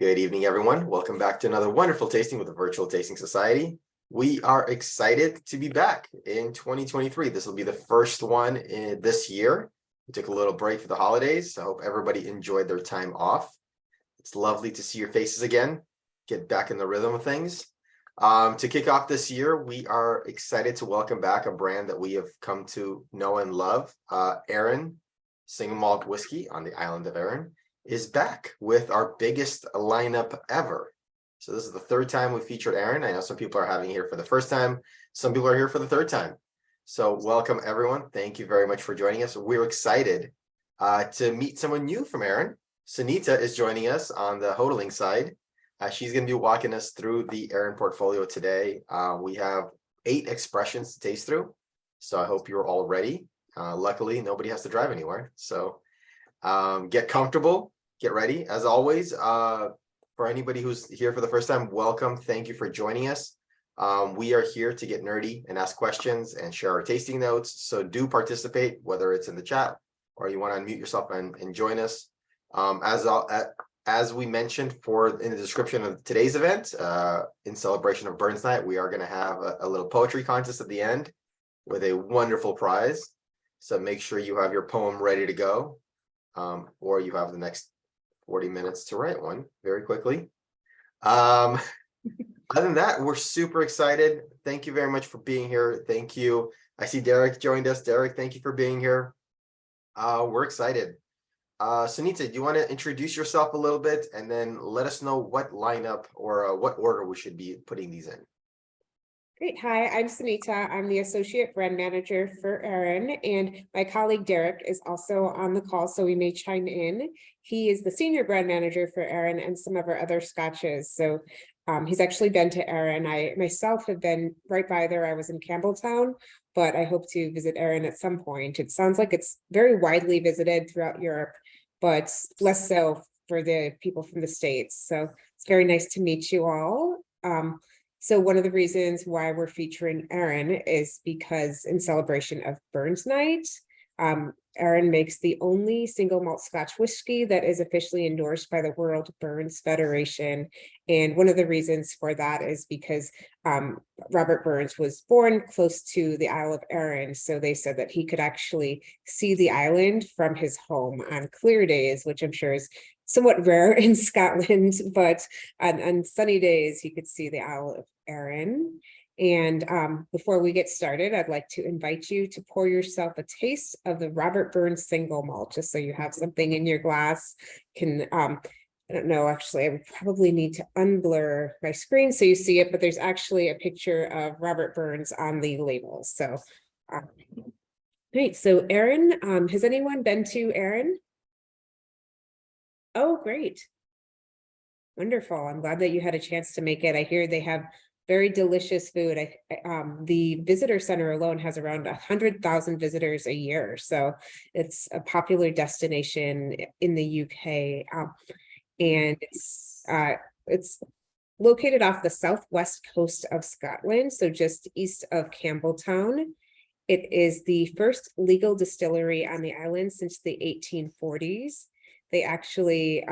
Good evening, everyone. Welcome back to another wonderful tasting with the Virtual Tasting Society. We are excited to be back in 2023. This will be the first one in this year. We took a little break for the holidays. I hope everybody enjoyed their time off. It's lovely to see your faces again, get back in the rhythm of things. To kick off this year, we are excited to welcome back a brand that we have come to know and love. Arran Single Malt Whiskey on the island of Arran is back with our biggest lineup ever. So this is the third time we featured Arran. I know some people are having here for the first time. Some people are here for the third time. So welcome, everyone. Thank you very much for joining us. We're excited to meet someone new from Arran. Sunita is joining us on the hodling side. She's going to be walking us through the Arran portfolio today. We have 8 expressions to taste through. So I hope you're all ready. Luckily, nobody has to drive anywhere. So get comfortable, get ready. As always, for anybody who's here for the first time, welcome. Thank you for joining us. We are here to get nerdy and ask questions and share our tasting notes. So do participate, whether it's in the chat or you want to unmute yourself and join us. As we mentioned in the description of today's event, in celebration of Burns Night, we are going to have a little poetry contest at the end with a wonderful prize. So make sure you have your poem ready to go, or you have the next 40 minutes to write one very quickly. Other than that, we're super excited. Thank you very much for being here. Thank you. I see Derek joined us. Derek, thank you for being here. We're excited. Sunita, do you want to introduce yourself a little bit and then let us know what lineup or what order we should be putting these in? Great. Hi, I'm Sunita. I'm the Associate Brand Manager for Arran, and my colleague Derek is also on the call, so we may chime in. He is the Senior Brand Manager for Arran and some of our other scotches. So he's actually been to Arran. I myself have been right by there. I was in Campbelltown, but I hope to visit Arran at some point. It sounds like it's very widely visited throughout Europe, but less so for the people from the States. So it's very nice to meet you all. So one of the reasons why we're featuring Arran is because in celebration of Burns Night, Arran makes the only single malt Scotch whiskey that is officially endorsed by the World Burns Federation. And one of the reasons for that is because Robert Burns was born close to the Isle of Arran. So they said that he could actually see the island from his home on clear days, which I'm sure is somewhat rare in Scotland, but on sunny days, he could see the Isle of Arran. And before we get started, I'd like to invite you to pour yourself a taste of the Robert Burns single malt, just so you have something in your glass. I don't know, actually, I would probably need to unblur my screen so you see it, but there's actually a picture of Robert Burns on the label. So, great. So Arran, has anyone been to Arran? Oh, great. Wonderful. I'm glad that you had a chance to make it. I hear they have very delicious food. The visitor center alone has around 100,000 visitors a year. So it's a popular destination in the UK. And it's located off the southwest coast of Scotland, so just east of Campbelltown. It is the first legal distillery on the island since the 1840s. They actually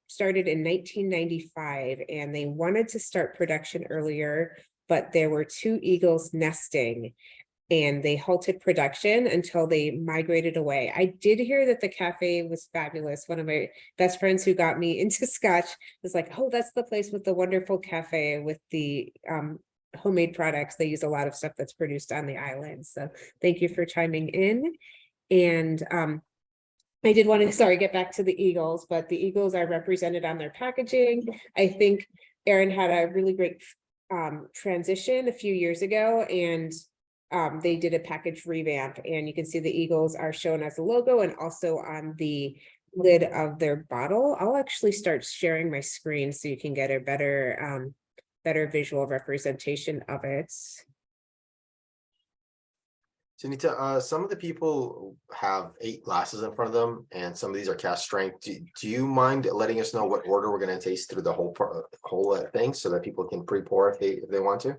started in 1995, and they wanted to start production earlier, but there were 2 eagles nesting, and they halted production until they migrated away. I did hear that the cafe was fabulous. One of my best friends who got me into Scotch was like, oh, that's the place with the wonderful cafe with the homemade products. They use a lot of stuff that's produced on the island. So thank you for chiming in. And I did want to, get back to the eagles, but the eagles are represented on their packaging. I think Arran had a really great transition a few years ago, and they did a package revamp, and you can see the eagles are shown as a logo and also on the lid of their bottle. I'll actually start sharing my screen so you can get a better visual representation of it. Sunita, some of the people have 8 glasses in front of them, and some of these are cast strength. Do you mind letting us know what order we're going to taste through the whole thing, so that people can pre-pour if they want to?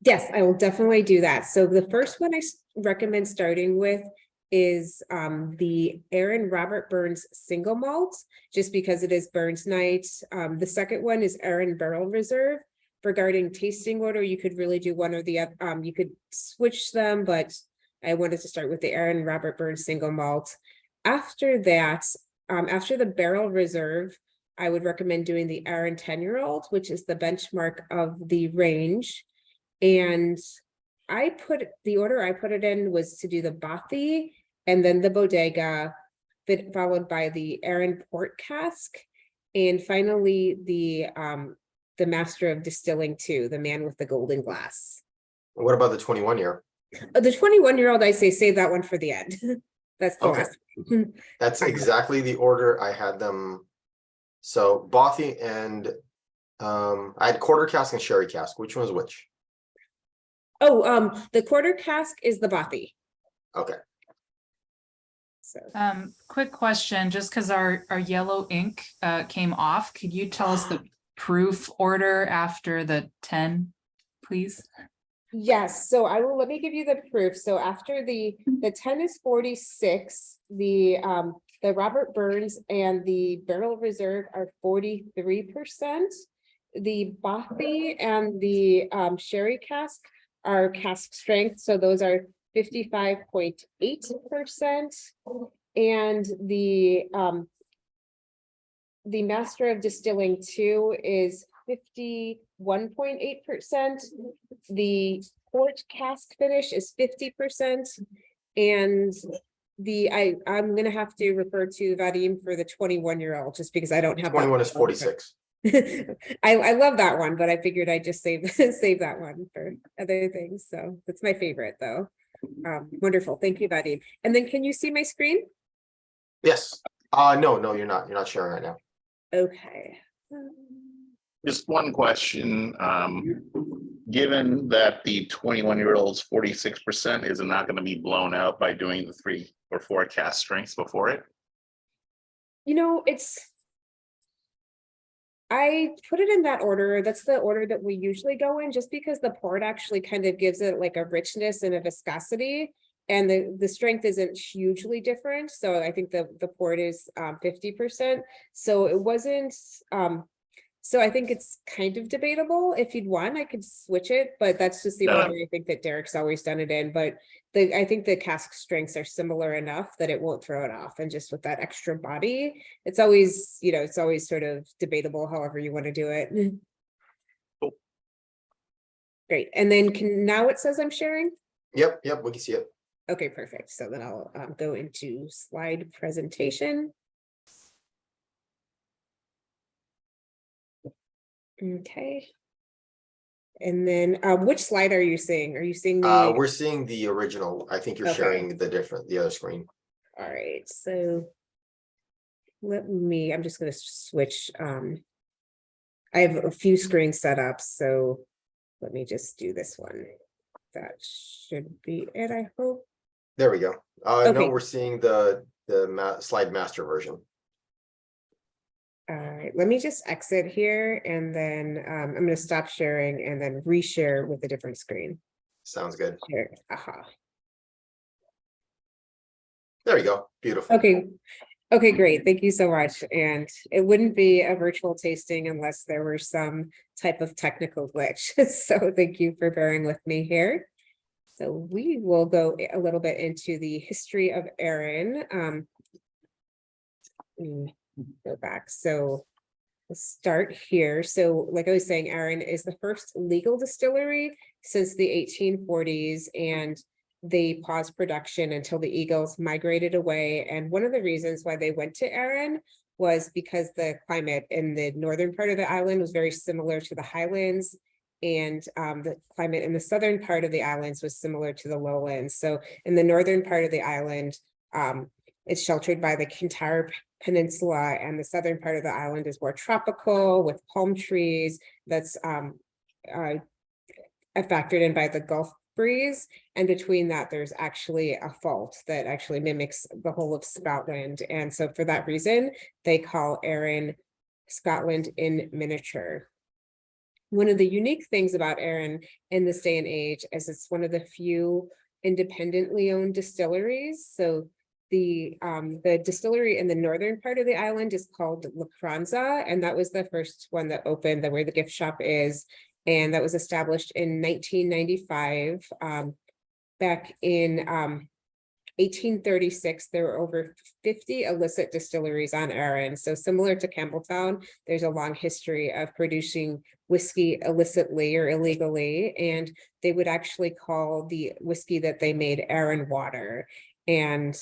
Yes, I will definitely do that. So the first one I recommend starting with is the Arran Robert Burns single malt, just because it is Burns night. The second one is Arran Barrel Reserve. Regarding tasting order, you could really do one or the other. You could switch them, but I wanted to start with the Arran Robert Burns single malt. After that, after the Barrel Reserve, I would recommend doing the Arran 10-year-old, which is the benchmark of the range. And the order I put it in was to do the Bothy and then the Bodega, followed by the Arran Port Cask, and finally the Master of Distilling 2, the man with the golden glass. What about the 21-year? The 21-year-old, I say save that one for the end. That's the Okay. last. That's exactly the order I had them. So Bothy and I had quarter cask and sherry cask. Which one was which? Oh, the quarter cask is the Bothy. Okay. So Quick question, just because our yellow ink came off, could you tell us the proof order after the 10, please? yes, so let me give you the proof. So after the 10 is 46, the Robert Burns and the Barrel Reserve are 43%. The Bothy and the sherry cask are cask strength, so those are 55.8%. And the Master of Distilling 2 is 51.8%. The port cask finish is 50%. And I'm gonna have to refer to Vadim for the 21-year-old, just because I don't have 21 is 46. I love that one, but I figured I'd just save that one for other things. So that's my favorite though. Wonderful. Thank you, Vadim. And then can you see my screen? Yes. No, you're not. You're not sharing right now. Okay. Just one question, given that the 21-year-old's 46% is not going to be blown out by doing the 3 or 4 cast strengths before it? You know, I put it in that order. That's the order that we usually go in, just because the port actually kind of gives it like a richness and a viscosity, and the strength isn't hugely different. So I think the port is 50%. So it wasn't so I think it's kind of debatable. If you'd want, I could switch it, but that's just the No. order I think that Derek's always done it in. But I think the cask strengths are similar enough that it won't throw it off. And just with that extra body, it's always, it's always sort of debatable however you want to do it. Cool. Great. And then now it says I'm sharing? Yep, we can see it. Okay, perfect. So then I'll go into slide presentation. Okay. And then which slide are you seeing? Are you seeing the? We're seeing the original. I think you're Okay. sharing the other screen. All right, so I'm just going to switch. I have a few screens set up, so let me just do this one. That should be it, I hope. There we go. No, Okay. we're seeing the slide master version. All right, let me just exit here, and then I'm going to stop sharing and then reshare with a different screen. Sounds good. Here, aha. There you go. Beautiful. Okay, great. Thank you so much. And it wouldn't be a virtual tasting unless there were some type of technical glitch. So thank you for bearing with me here. So we will go a little bit into the history of Arran. Go back. So let's start here. So like I was saying, Arran is the first legal distillery since the 1840s, and they paused production until the Eagles migrated away. And one of the reasons why they went to Arran was because the climate in the northern part of the island was very similar to the highlands, and the climate in the southern part of the islands was similar to the lowlands. So in the northern part of the island, it's sheltered by the Kintyre Peninsula, and the southern part of the island is more tropical with palm trees. That's factored in by the Gulf breeze, and between that there's actually a fault that actually mimics the whole of Scotland. And so for that reason, they call Arran Scotland in miniature. One of the unique things about Arran in this day and age is it's one of the few independently owned distilleries. So the distillery in the northern part of the island is called La Cranza, and that was the first one that opened where the gift shop is. And that was established in 1995. Back in 1836, there were over 50 illicit distilleries on Arran. So similar to Campbelltown, there's a long history of producing whiskey illicitly or illegally. And they would actually call the whiskey that they made Arran water. And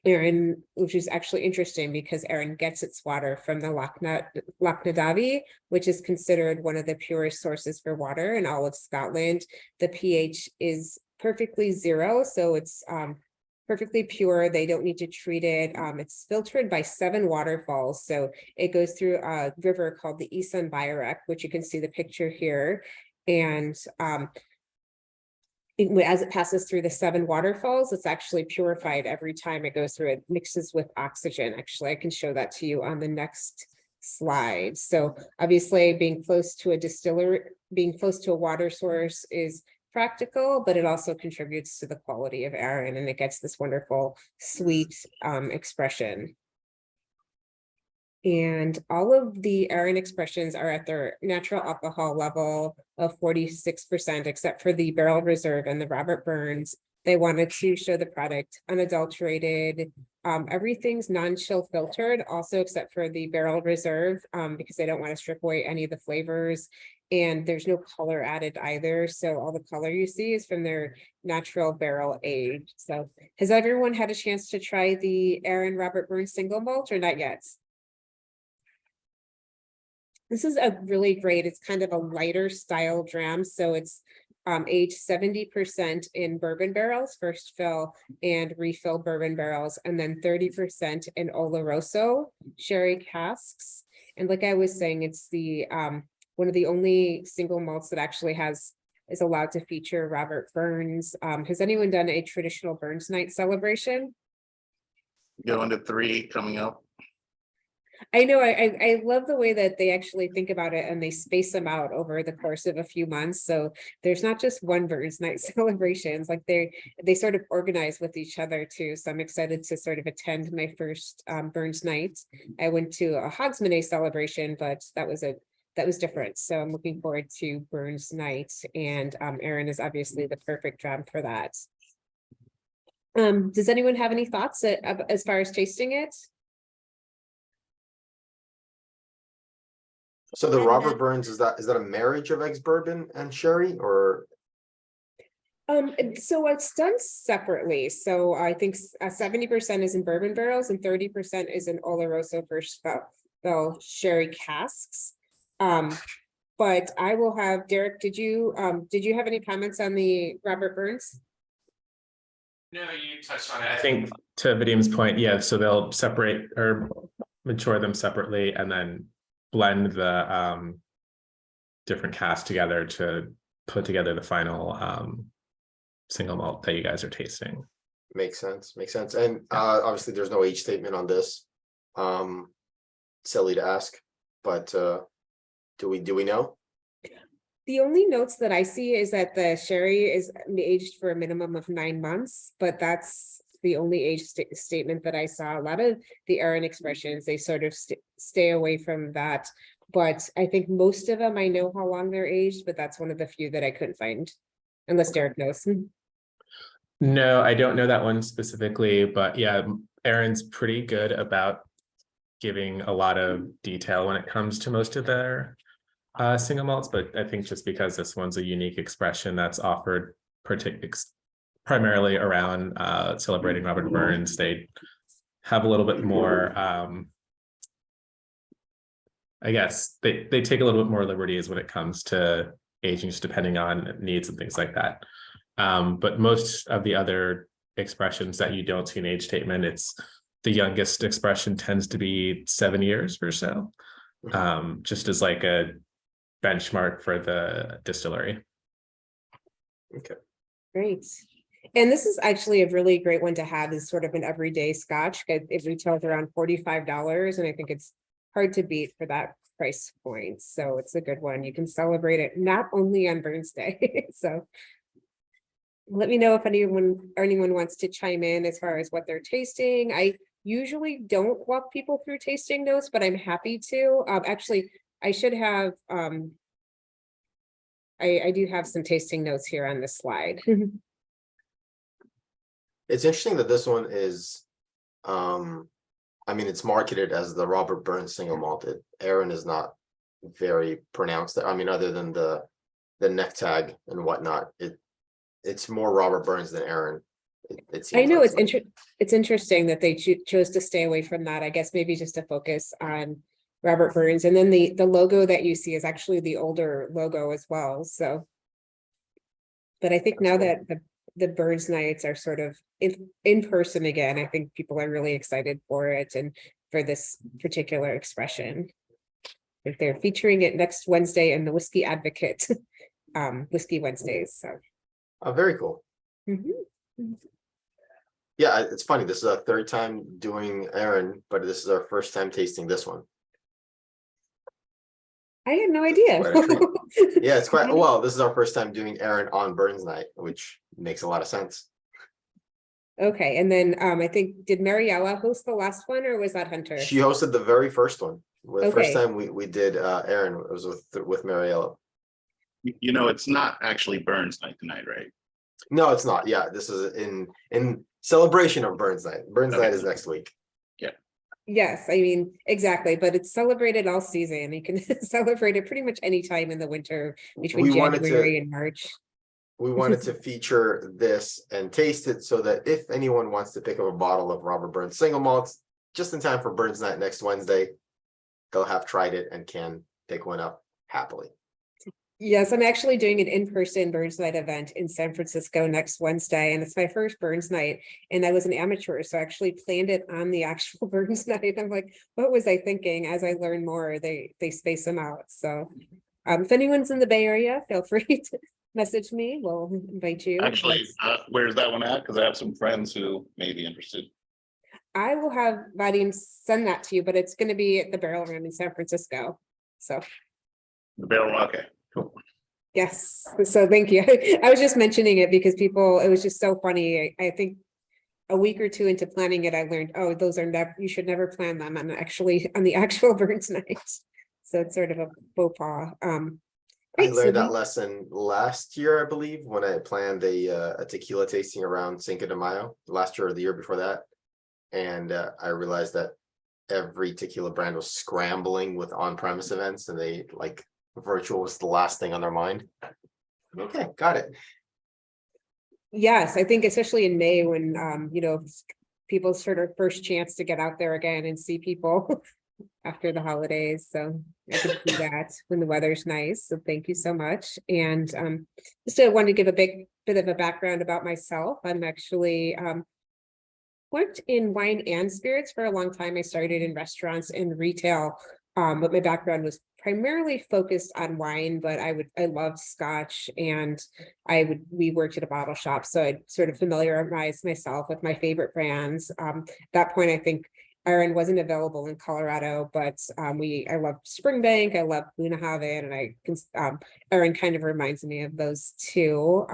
Arran, which is actually interesting because Arran gets its water from the Lochnadowie, which is considered one of the purest sources for water in all of Scotland. The pH is perfectly 0, so it's perfectly pure. They don't need to treat it. It's filtered by 7 waterfalls. So it goes through a river called the Isan Bayrak, which you can see the picture here. And as it passes through the 7 waterfalls, it's actually purified every time it goes through. It mixes with oxygen. Actually, I can show that to you on the next slide. So obviously being close to a distillery, being close to a water source is practical, but it also contributes to the quality of Arran, and it gets this wonderful sweet expression. And all of the Arran expressions are at their natural alcohol level of 46%, except for the Barrel Reserve and the Robert Burns. They wanted to show the product unadulterated. Everything's non-chill filtered, also except for the Barrel Reserve, because they don't want to strip away any of the flavors. And there's no color added either. So all the color you see is from their natural barrel age. So has everyone had a chance to try the Arran Robert Burns single malt or not yet? This is a really great, it's kind of a lighter style dram. So it's aged 70% in bourbon barrels, first fill and refill bourbon barrels, and then 30% in Oloroso sherry casks. And like I was saying, it's the one of the only single malts that actually is allowed to feature Robert Burns. Has anyone done a traditional Burns night celebration? Going to 3 coming up. I know, I love the way that they actually think about it and they space them out over the course of a few months. So there's not just one Burns night celebrations, like they sort of organize with each other too. So I'm excited to sort of attend my first Burns night. I went to a Hogsmeade celebration, but that was different. So I'm looking forward to Burns night, and Arran is obviously the perfect dram for that. Does anyone have any thoughts as far as tasting it? So the Robert Burns, is that a marriage of ex-bourbon and sherry, or? So it's done separately. So I think 70% is in bourbon barrels and 30% is in Oloroso first fill sherry casks. But I will have Derek, did you have any comments on the Robert Burns? No, you touched on it. I think to Vadim's point, yeah, so they'll separate or mature them separately and then blend the different casks together to put together the final single malt that you guys are tasting. Makes sense. And obviously there's no age statement on this. Silly to ask, but do we know? The only notes that I see is that the sherry is aged for a minimum of 9 months, but that's the only age statement that I saw. A lot of the Arran expressions, they sort of stay away from that. But I think most of them, I know how long they're aged, but that's one of the few that I couldn't find, unless Derek knows. No, I don't know that one specifically, but yeah, Arran's pretty good about giving a lot of detail when it comes to most of their single malts, but I think just because this one's a unique expression that's offered primarily around celebrating Robert Burns, they have a little bit more, I guess they take a little bit more liberties when it comes to aging, just depending on needs and things like that. But most of the other expressions that you don't see an age statement, it's the youngest expression tends to be 7 years or so, just as like a benchmark for the distillery. Okay. Great. And this is actually a really great one to have as sort of an everyday scotch. It retails around $45, and I think it's hard to beat for that price point. So it's a good one. You can celebrate it not only on Burns Day. So let me know if anyone wants to chime in as far as what they're tasting. I usually don't walk people through tasting notes, but I'm happy to. Actually, I should have, I do have some tasting notes here on this slide. It's interesting that this one is, I mean, it's marketed as the Robert Burns single malted. Arran is not very pronounced. I mean, other than the neck tag and whatnot, it's more Robert Burns than Arran. It I seems know like. it's interesting that they chose to stay away from that. I guess maybe just to focus on Robert Burns, and then the logo that you see is actually the older logo as well. So, but I think now that the Burns nights are sort of in person again, I think people are really excited for it and for this particular expression. If they're featuring it next Wednesday in the Whiskey Advocate, Whiskey Wednesdays. So, Very cool. mhm. Yeah, it's funny. This is our third time doing Arran, but this is our first time tasting this one. I had no idea. Quite a treat. Yeah, it's quite well. This is our first time doing Arran on Burns night, which makes a lot of sense. Okay, and then I think, did Mariella host the last one, or was that Hunter? She hosted the very first one. The first Okay. time we did Arran, it was with Mariella. You know, it's not actually Burns night tonight, right? No, it's not. Yeah, this is in celebration of Burns night. Burns Okay. night is next week. Yes, I mean, exactly, but it's celebrated all season. You can celebrate it pretty much any time in the winter between We wanted January and March. We wanted to feature this and taste it so that if anyone wants to pick up a bottle of Robert Burns single malts just in time for Burns night next Wednesday, they'll have tried it and can pick one up happily. Yes, I'm actually doing an in-person Burns Night event in San Francisco next Wednesday, and it's my first Burns Night, and I was an amateur, so I actually planned it on the actual Burns Night. I'm like, what was I thinking? As I learn more, they space them out. So if anyone's in the Bay Area, feel free to message me. We'll invite you. Actually, where's that one at? Because I have some friends who may be interested. I will have Vadim send that to you, but it's going to be at the Barrel Room in San Francisco. So The barrel, okay, cool. yes, so thank you. I was just mentioning it because it was just so funny. I think a week or two into planning it, I learned, oh, those are never, you should never plan them on the actual Burns night. So it's sort of a faux pas. I learned that lesson last year, I believe, when I planned a tequila tasting around Cinco de Mayo, last year or the year before that. And I realized that every tequila brand was scrambling with on-premise events, and they like virtual was the last thing on their mind. Okay, got it. Yes, I think especially in May when people's sort of first chance to get out there again and see people after the holidays. So I can see that when the weather's nice. So thank you so much. And just wanted to give a bit of a background about myself. I'm actually worked in wine and spirits for a long time. I started in restaurants and retail, but my background was primarily focused on wine, but I loved Scotch, and we worked at a bottle shop. So I sort of familiarized myself with my favorite brands. At that point, I think Arran wasn't available in Colorado, but I loved Springbank, I loved Luna Haven, and Arran kind of reminds me of those two.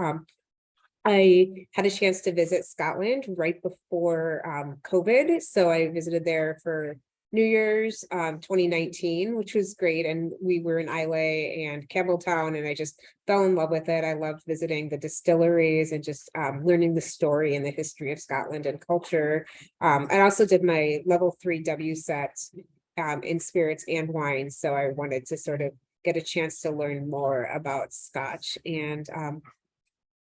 I had a chance to visit Scotland right before COVID. So I visited there for New Year's 2019, which was great. And we were in Islay and Campbelltown, and I just fell in love with it. I loved visiting the distilleries and just learning the story and the history of Scotland and culture. I also did my level 3 WSET in spirits and wine. So I wanted to sort of get a chance to learn more about Scotch. And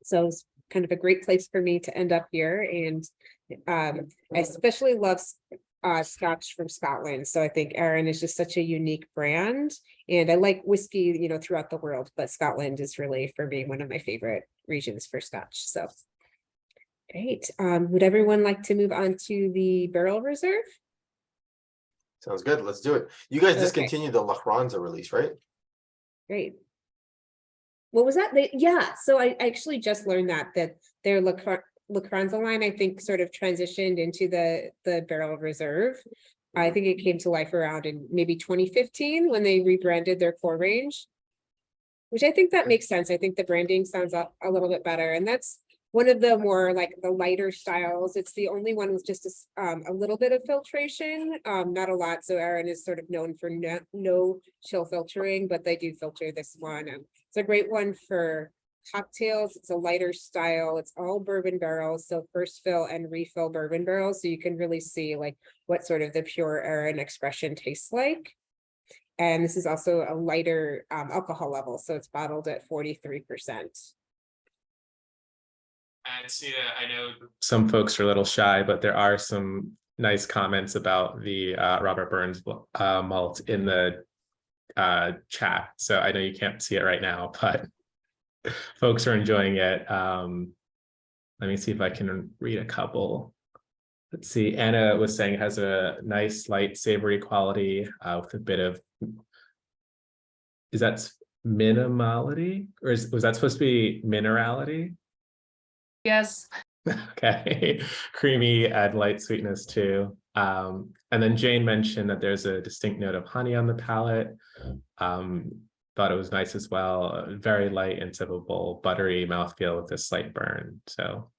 so it was kind of a great place for me to end up here. And I especially love Scotch from Scotland. So I think Arran is just such a unique brand, and I like whiskey, throughout the world, but Scotland is really, for me, one of my favorite regions for Scotch. So great. Would everyone like to move on to the Barrel Reserve? Sounds good. Let's do it. You guys Okay. discontinued the La Franza release, right? Great. What was that? So I actually just learned that their La Cranza line, I think, sort of transitioned into the Barrel Reserve. I think it came to life around in maybe 2015 when they rebranded their core range, which I think that makes sense. I think the branding sounds a little bit better, and that's one of the more like the lighter styles. It's the only one with just a little bit of filtration, not a lot. So Arran is sort of known for no chill filtering, but they do filter this one. It's a great one for cocktails. It's a lighter style. It's all bourbon barrels, so first fill and refill bourbon barrels. So you can really see like what sort of the pure Arran expression tastes like. And this is also a lighter alcohol level, so it's bottled at 43%. And Sina, I know some folks are a little shy, but there are some nice comments about the Robert Burns malt in the chat. So I know you can't see it right now, but folks are enjoying it. Let me see if I can read a couple. Let's see. Anna was saying it has a nice, light, savory quality with a bit of. Is that minimality, or was that supposed to be minerality? Yes. Okay, creamy, add light sweetness too. And then Jane mentioned that there's a distinct note of honey on the palate. Thought it was nice as well. Very light and sippable, buttery mouthfeel with a slight burn. So,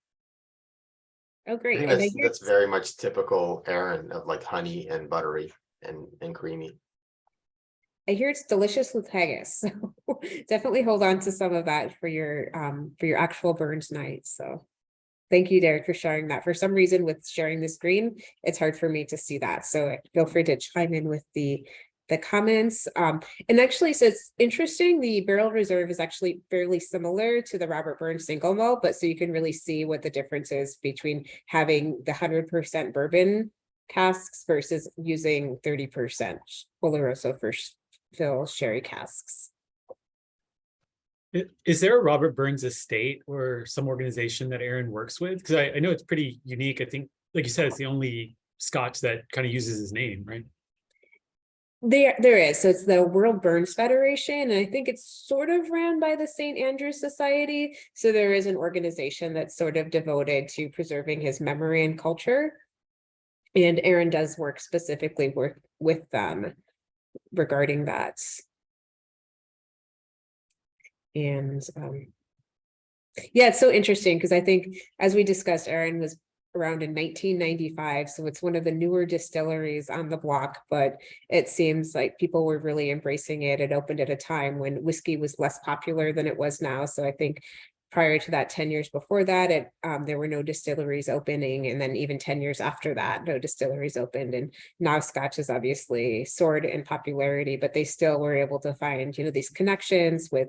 Oh, I great. think And I that's hear that's very much typical Arran of like honey and buttery and creamy. it's delicious with haggis. So definitely hold on to some of that for your actual Burns night. So thank you, Derek, for sharing that. For some reason, with sharing the screen, it's hard for me to see that. So feel free to chime in with the comments. And actually, so it's interesting, the barrel reserve is actually fairly similar to the Robert Burns single malt, but so you can really see what the difference is between having the 100% bourbon casks versus using 30% Oloroso first fill sherry casks. Is there a Robert Burns estate or some organization that Arran works with? Because I know it's pretty unique. I think, like you said, it's the only Scotch that kind of uses his name, right? There is. So it's the World Burns Federation, and I think it's sort of ran by the St. Andrews Society. So there is an organization that's sort of devoted to preserving his memory and culture. And Arran does work specifically with them regarding that. And yeah, it's so interesting because I think, as we discussed, Arran was around in 1995, so it's one of the newer distilleries on the block, but it seems like people were really embracing it. It opened at a time when whiskey was less popular than it was now. So I think prior to that, 10 years before that, there were no distilleries opening, and then even 10 years after that, no distilleries opened. And now Scotch has obviously soared in popularity, but they still were able to find, these connections with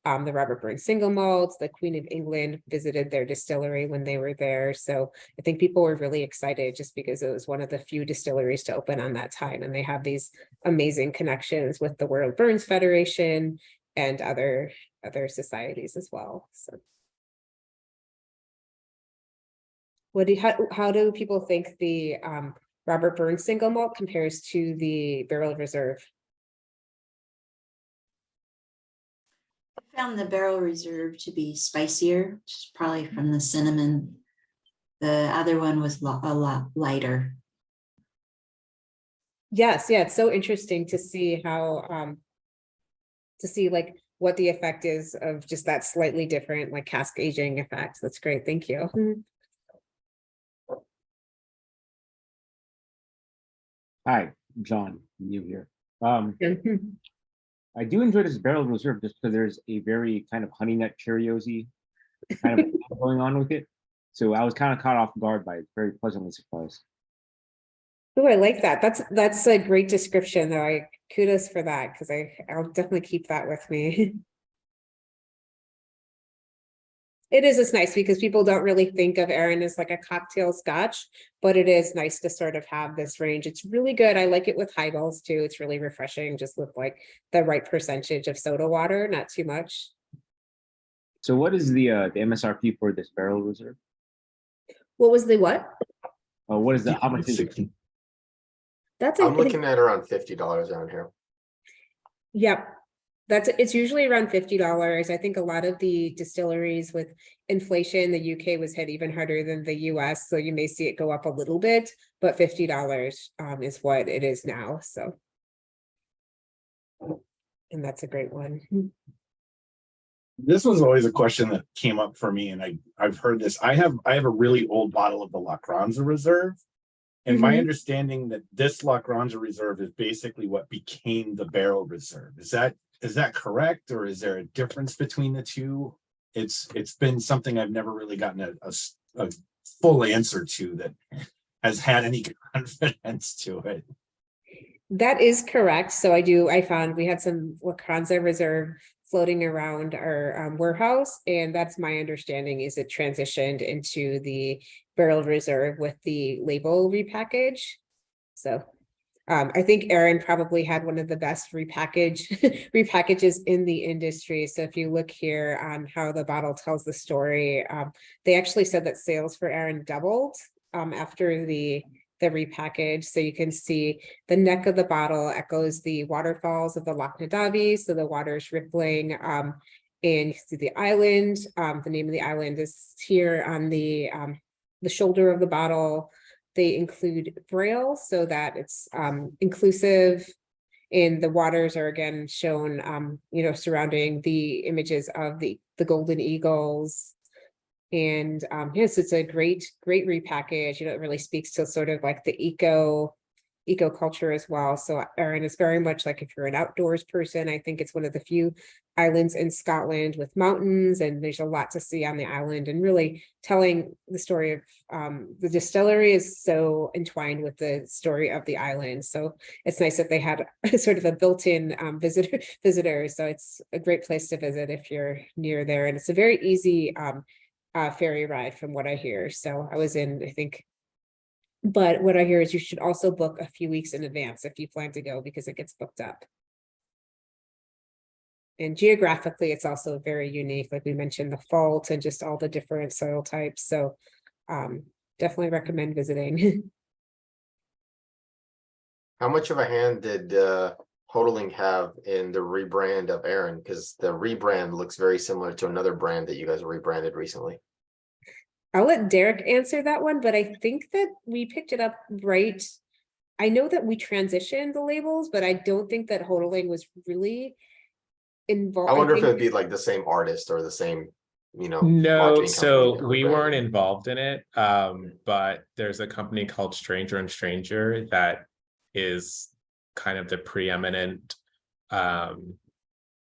the Robert Burns single malts. The Queen of England visited their distillery when they were there. So I think people were really excited just because it was one of the few distilleries to open on that time. And they have these amazing connections with the World Burns Federation and other societies as well. So how do people think the Robert Burns single malt compares to the Barrel Reserve? I found the Barrel Reserve to be spicier, which is probably from the cinnamon. The other one was a lot lighter. Yes, yeah, it's so interesting to see how like what the effect is of just that slightly different like cask aging effect. That's great. Thank you. Hi, John, new here. I do enjoy this Barrel Reserve just because there's a very kind of honey nut Cheerios-y kind of going on with it. So I was kind of caught off guard by it, very pleasantly surprised. Oh, I like that. That's a great description, though. Kudos for that, because I'll definitely keep that with me. It is just nice because people don't really think of Arran as like a cocktail Scotch, but it is nice to sort of have this range. It's really good. I like it with highballs too. It's really refreshing, just with like the right percentage of soda water, not too much. So what is the MSRP for this Barrel Reserve? What was the what? What is the, how much is it? That's I'm looking at around $50 around here. Yep. It's usually around $50. I think a lot of the distilleries with inflation, the UK was hit even harder than the US. So you may see it go up a little bit, but $50 is what it is now. So, and that's a great one. This was always a question that came up for me, and I've heard this. I have a really old bottle of the La Grange Reserve, and my Mhm. understanding that this La Grange Reserve is basically what became the Barrel Reserve. Is that correct, or is there a difference between the two? It's been something I've never really gotten a full answer to that has had any confidence to it. That is correct. So I found we had some Wakanza Reserve floating around our warehouse, and that's my understanding is it transitioned into the Barrel Reserve with the label repackage. So I think Arran probably had one of the best repackages in the industry. So if you look here on how the bottle tells the story, they actually said that sales for Arran doubled after the repackage. So you can see the neck of the bottle echoes the waterfalls of the Loch Nadavi. So the water's rippling. And you see the island. The name of the island is here on the shoulder of the bottle. They include Braille so that it's inclusive, and the waters are again shown, surrounding the images of the golden eagles. And yes, it's a great repackage. It really speaks to sort of like the eco culture as well. So Arran is very much like, if you're an outdoors person, I think it's one of the few islands in Scotland with mountains, and there's a lot to see on the island, and really telling the story of the distillery is so entwined with the story of the island. So it's nice that they had sort of a built-in visitor. So it's a great place to visit if you're near there, and it's a very easy ferry ride from what I hear. So I was in, I think, but what I hear is you should also book a few weeks in advance if you plan to go, because it gets booked up. And geographically, it's also very unique. Like we mentioned, the fault and just all the different soil types. So definitely recommend visiting. How much of a hand did Hodling have in the rebrand of Arran? Because the rebrand looks very similar to another brand that you guys rebranded recently. I'll let Derek answer that one, but I think that we picked it up right. I know that we transitioned the labels, but I don't think that Hodling was really involved. I wonder if it'd be like the same artist or the same, No, marketing so company we rebranding. weren't involved in it. But there's a company called Stranger and Stranger that is kind of the preeminent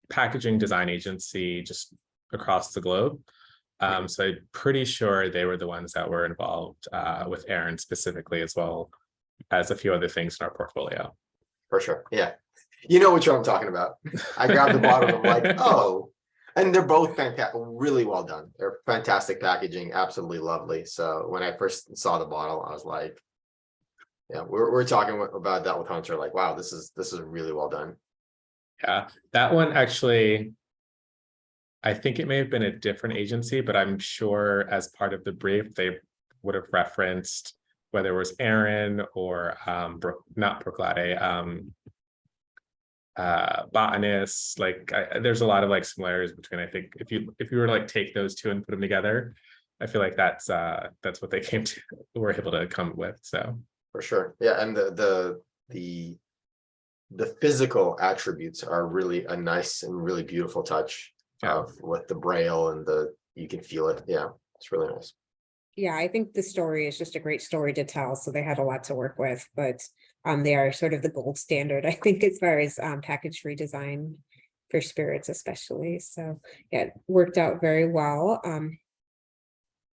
packaging design agency just across the globe. So I'm pretty sure they were the ones that were involved with Arran specifically, as well as a few other things in our portfolio. For sure. Yeah. You know which one I'm talking about. I grabbed the bottle and I'm like, oh, and they're both fantastic, really well done. They're fantastic packaging, absolutely lovely. So when I first saw the bottle, I was like, yeah, we're talking about that with Hunter, like, wow, this is really well done. Yeah, that one actually, I think it may have been a different agency, but I'm sure as part of the brief, they would have referenced whether it was Arran or not Proclade, botanists. Like there's a lot of like similarities between, I think if you were to like take those two and put them together, I feel like that's what they were able to come with. So For sure. Yeah, and the physical attributes are really a nice and really beautiful touch. Yeah. With the braille and you can feel it. Yeah, it's really nice. Yeah, I think the story is just a great story to tell. So they had a lot to work with, but they are sort of the gold standard, I think, as far as package redesign for spirits, especially. So yeah, it worked out very well.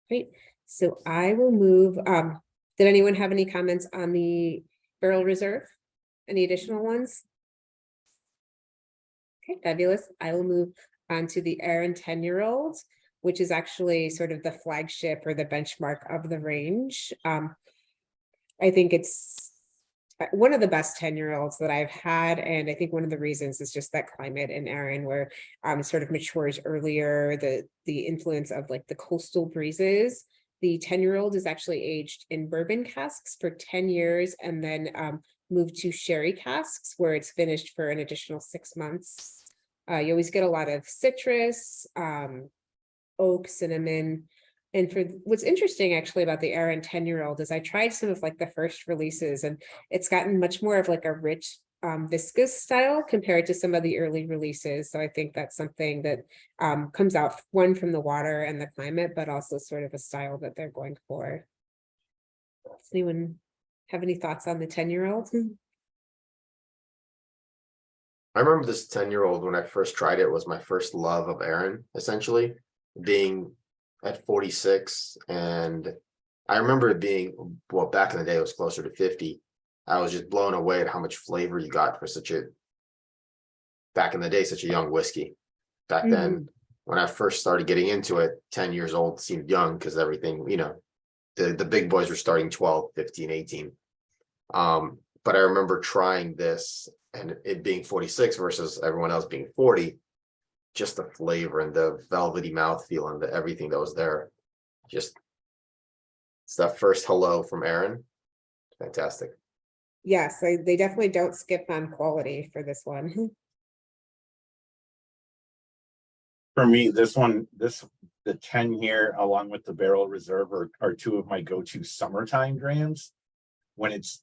Great. So I will move. Did anyone have any comments on the Barrel Reserve? Any additional ones? Okay, fabulous. I will move on to the Arran 10-year-old, which is actually sort of the flagship or the benchmark of the range. I think it's one of the best 10-year-olds that I've had. And I think one of the reasons is just that climate in Arran where sort of matures earlier, the influence of like the coastal breezes. The 10-year-old is actually aged in bourbon casks for 10 years and then moved to sherry casks where it's finished for an additional 6 months. You always get a lot of citrus, oak, cinnamon. And for what's interesting actually about the Arran 10-year-old is I tried some of like the first releases and it's gotten much more of like a rich viscous style compared to some of the early releases. So I think that's something that comes out one from the water and the climate, but also sort of a style that they're going for. Does anyone have any thoughts on the 10-year-old? I remember this 10-year-old when I first tried it was my first love of Arran, essentially being at 46. And I remember it being, well, back in the day, it was closer to 50. I was just blown away at how much flavor you got for back in the day, such a young whiskey. Back then, when I first started getting into it, 10 years old seemed young because everything, the big boys were starting 12, 15, 18. But I remember trying this and it being 46 versus everyone else being 40, just the flavor and the velvety mouthfeel and everything that was there. Just it's that first hello from Arran. Fantastic. Yes, they definitely don't skip on quality for this one. For me, the 10 here, along with the Barrel Reserve are two of my go-to summertime drams. When it's,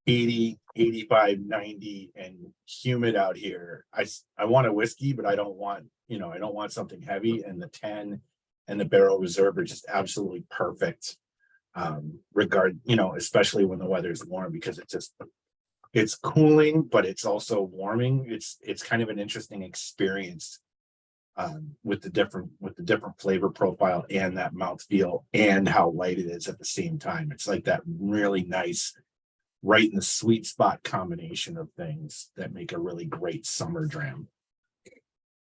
80, 85, 90 and humid out here. I want a whiskey, but I don't want something heavy. And the 10 and the Barrel Reserve are just absolutely perfect. Especially when the weather's warm, because it's cooling, but it's also warming. It's kind of an interesting experience with the different flavor profile and that mouthfeel and how light it is at the same time. It's like that really nice, right in the sweet spot combination of things that make a really great summer dram.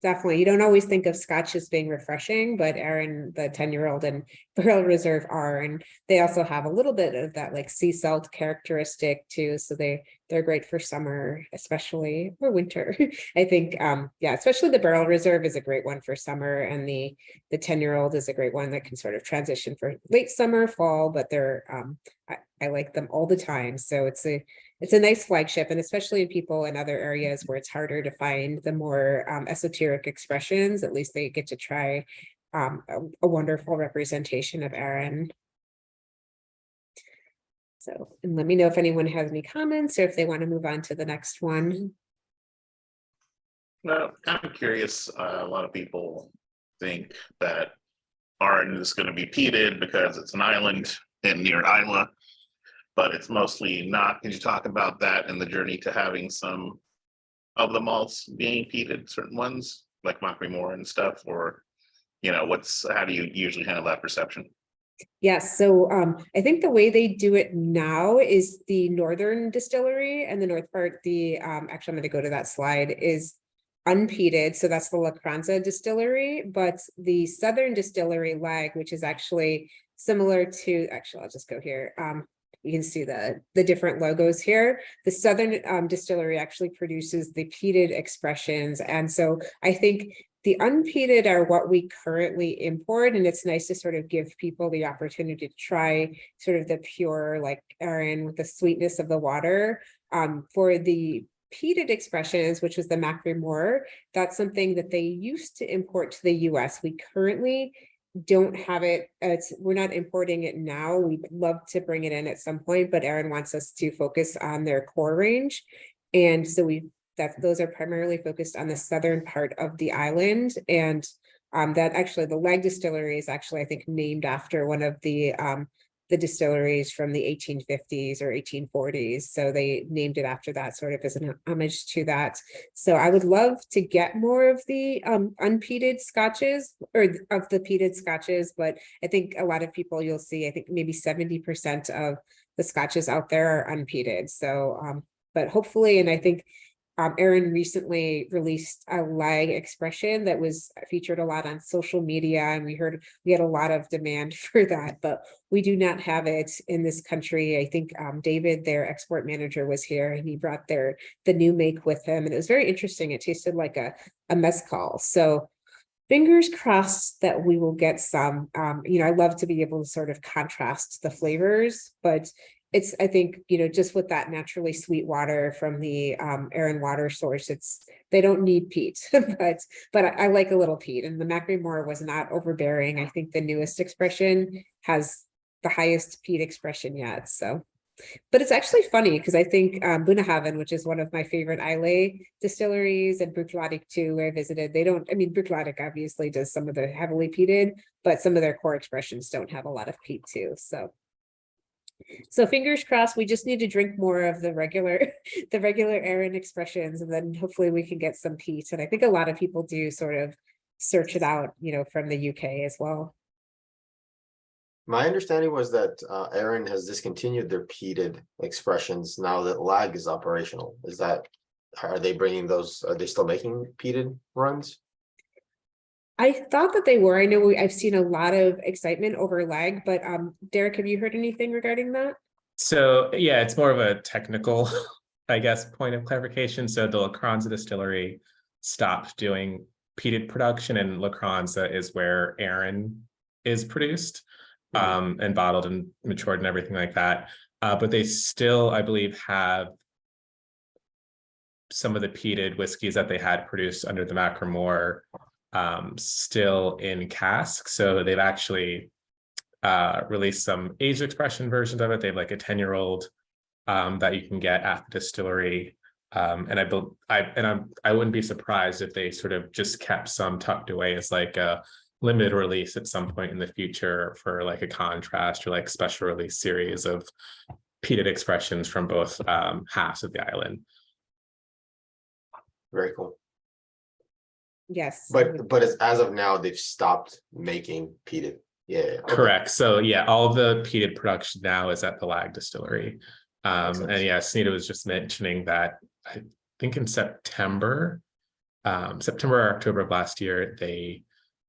Definitely. You don't always think of Scotch as being refreshing, but Arran, the 10-year-old and Barrel Reserve are, and they also have a little bit of that like sea salt characteristic too. So they're great for summer, especially for winter. I think, especially the Barrel Reserve is a great one for summer, and the 10-year-old is a great one that can sort of transition for late summer, fall, but they're, I like them all the time. So it's a nice flagship, and especially in people in other areas where it's harder to find the more esoteric expressions, at least they get to try a wonderful representation of Arran. So, and let me know if anyone has any comments or if they want to move on to the next one. No, I'm curious. A lot of people think that Arran is going to be peated because it's an island and near Isla, but it's mostly not. Can you talk about that and the journey to having some of the malts being peated, certain ones like Montgomery and stuff, or how do you usually handle that perception? Yes, so I think the way they do it now is the northern distillery, and the north part, actually I'm going to go to that slide, is unpeated. So that's the La Cranza distillery, but the southern distillery lag, which is actually similar to, I'll just go here. You can see the different logos here. The southern distillery actually produces the peated expressions. And so I think the unpeated are what we currently import, and it's nice to sort of give people the opportunity to try sort of the pure, like Arran with the sweetness of the water. For the peated expressions, which was the Macrimore, that's something that they used to import to the US. We currently don't have it. We're not importing it now. We'd love to bring it in at some point, but Arran wants us to focus on their core range. And so those are primarily focused on the southern part of the island. And that actually, the Lag Distillery is actually, I think, named after one of the distilleries from the 1850s or 1840s. So they named it after that, sort of as an homage to that. So I would love to get more of the unpeated scotches, or of the peated scotches, but I think a lot of people, you'll see, I think maybe 70% of the scotches out there are unpeated. So, but hopefully, and I think Arran recently released a lag expression that was featured a lot on social media, and we had a lot of demand for that, but we do not have it in this country. I think David, their export manager, was here, and he brought the new make with him, and it was very interesting. It tasted like a mezcal. So fingers crossed that we will get some. I love to be able to sort of contrast the flavors, but it's, I think, just with that naturally sweet water from the Arran water source, they don't need peat, but I like a little peat, and the Macrimore was not overbearing. I think the newest expression has the highest peat expression yet. So But it's actually funny because I think Bunnahabhain, which is one of my favorite Islay distilleries, and Bruichladdich too, where I visited, they don't, I mean, Bruichladdich obviously does some of the heavily peated, but some of their core expressions don't have a lot of peat too. So fingers crossed, we just need to drink more of the regular Arran expressions, and then hopefully we can get some peat. And I think a lot of people do sort of search it out, from the UK as well. My understanding was that Arran has discontinued their peated expressions now that lag is operational. Are they bringing those? Are they still making peated runs? I thought that they were. I know I've seen a lot of excitement over lag, but Derek, have you heard anything regarding that? So yeah, it's more of a technical, I guess, point of clarification. So the La Cranza distillery stopped doing peated production, and La Cranza is where Arran is produced, and bottled and matured and everything like that. But they still, I believe, have some of the peated whiskeys that they had produced under the Macklemore still in cask. So they've actually released some aged expression versions of it. They have like a 10-year-old that you can get at the distillery. And I wouldn't be surprised if they sort of just kept some tucked away as like a limited release at some point in the future for like a contrast or like special release series of peated expressions from both halves of the island. Very cool. Yes. But as of now, they've stopped making peated. Yeah. Okay. Correct. So yeah, all of the peated production now is at the Lag distillery. And yeah, Sunita was just mentioning that I think in September or October of last year, they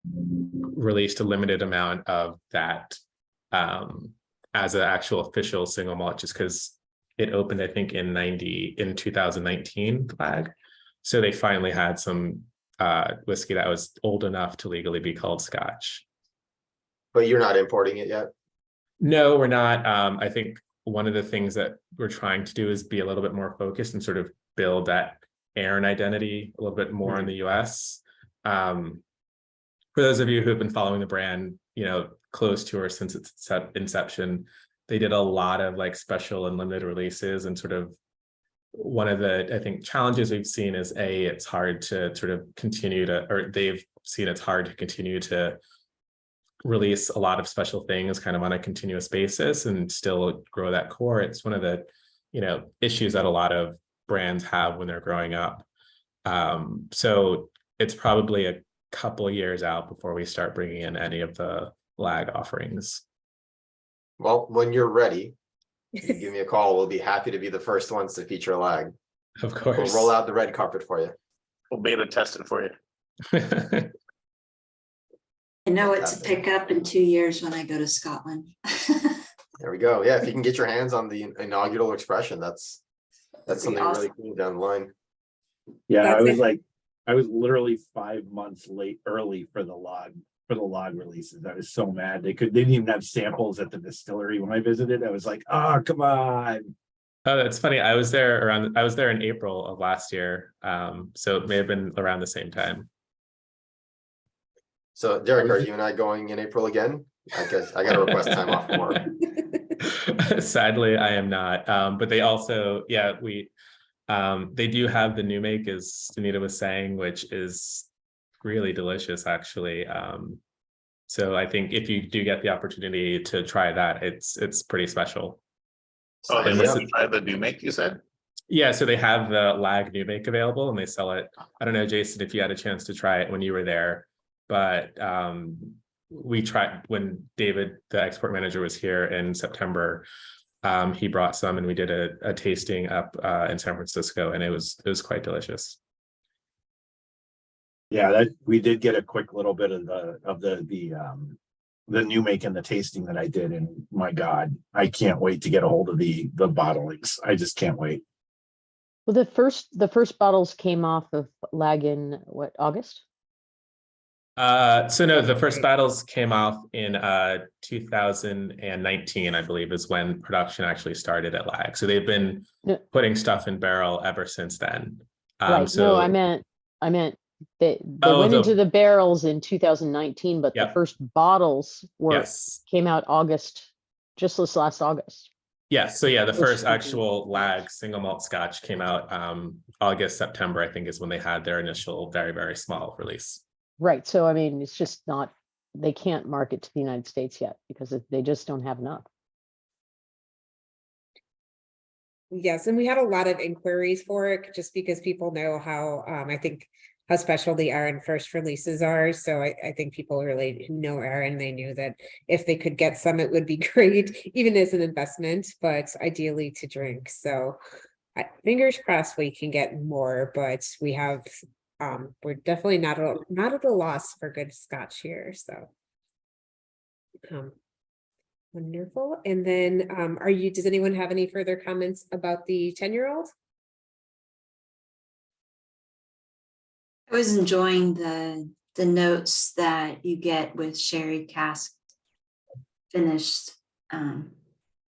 released a limited amount of that as an actual official single malt, just because it opened, I think, in 2019 Lag. So they finally had some whiskey that was old enough to legally be called Scotch. But you're not importing it yet? No, we're not. I think one of the things that we're trying to do is be a little bit more focused and sort of build that Arran identity a little bit more in the US. For those of you who have been following the brand, close to or since its inception, they did a lot of like special and limited releases, and sort of one of the, I think, challenges we've seen is it's hard to sort of continue to, or they've seen it's hard to continue to release a lot of special things kind of on a continuous basis and still grow that core. It's one of the, issues that a lot of brands have when they're growing up. So it's probably a couple of years out before we start bringing in any of the Lag offerings. Well, when you're ready, you give me a call. We'll be happy to be the first ones to feature Lag. Of course. We'll roll out the red carpet for you. We'll beta test it for you. I know what to pick up in 2 years when I go to Scotland. There we go. Yeah, if you can get your hands on the inaugural expression, that's something really cool down the line. Yeah, I was literally 5 months early for the log releases. I was so mad. They didn't even have samples at the distillery when I visited. I was like, oh, come on. Oh, that's funny. I was there in April of last year. So it may have been around the same time. So Derek, are you and I going in April again? I guess I got to request time off from work. Sadly, I am not. But they also, they do have the new make, as Sunita was saying, which is really delicious, actually. So I think if you do get the opportunity to try that, it's pretty special. Oh, they let you try the new make, you said? Yeah, so they have the Lag new make available, and they sell it. I don't know, Jason, if you had a chance to try it when you were there, but we tried when David, the export manager, was here in September. He brought some, and we did a tasting up in San Francisco, and it was quite delicious. Yeah, that we did get a quick little bit of the new make and the tasting that I did, and my God, I can't wait to get a hold of the bottlings. I just can't wait. Well, the first bottles came off of Lag in what, August? So no, the first battles came off in 2019, I believe, is when production actually started at Lag. So they've been putting stuff in barrel ever since then. Right. So, no, I meant they went into the barrels in 2019, but the first bottles came out just this last August. Yeah, so yeah, the first Which- actual lag single malt scotch came out August, September, I think is when they had their initial very, very small release. Right, so I mean, it's just not, they can't market to the United States yet because they just don't have enough. Yes, and we had a lot of inquiries for it just because people know how, I think how special the Arran first releases are. So I think people really who know Arran, they knew that if they could get some, it would be great, even as an investment, but ideally to drink. So fingers crossed we can get more, but we have, we're definitely not at a loss for good scotch here, so. Wonderful. And then, does anyone have any further comments about the 10-year-old? I was enjoying the notes that you get with sherry cask finished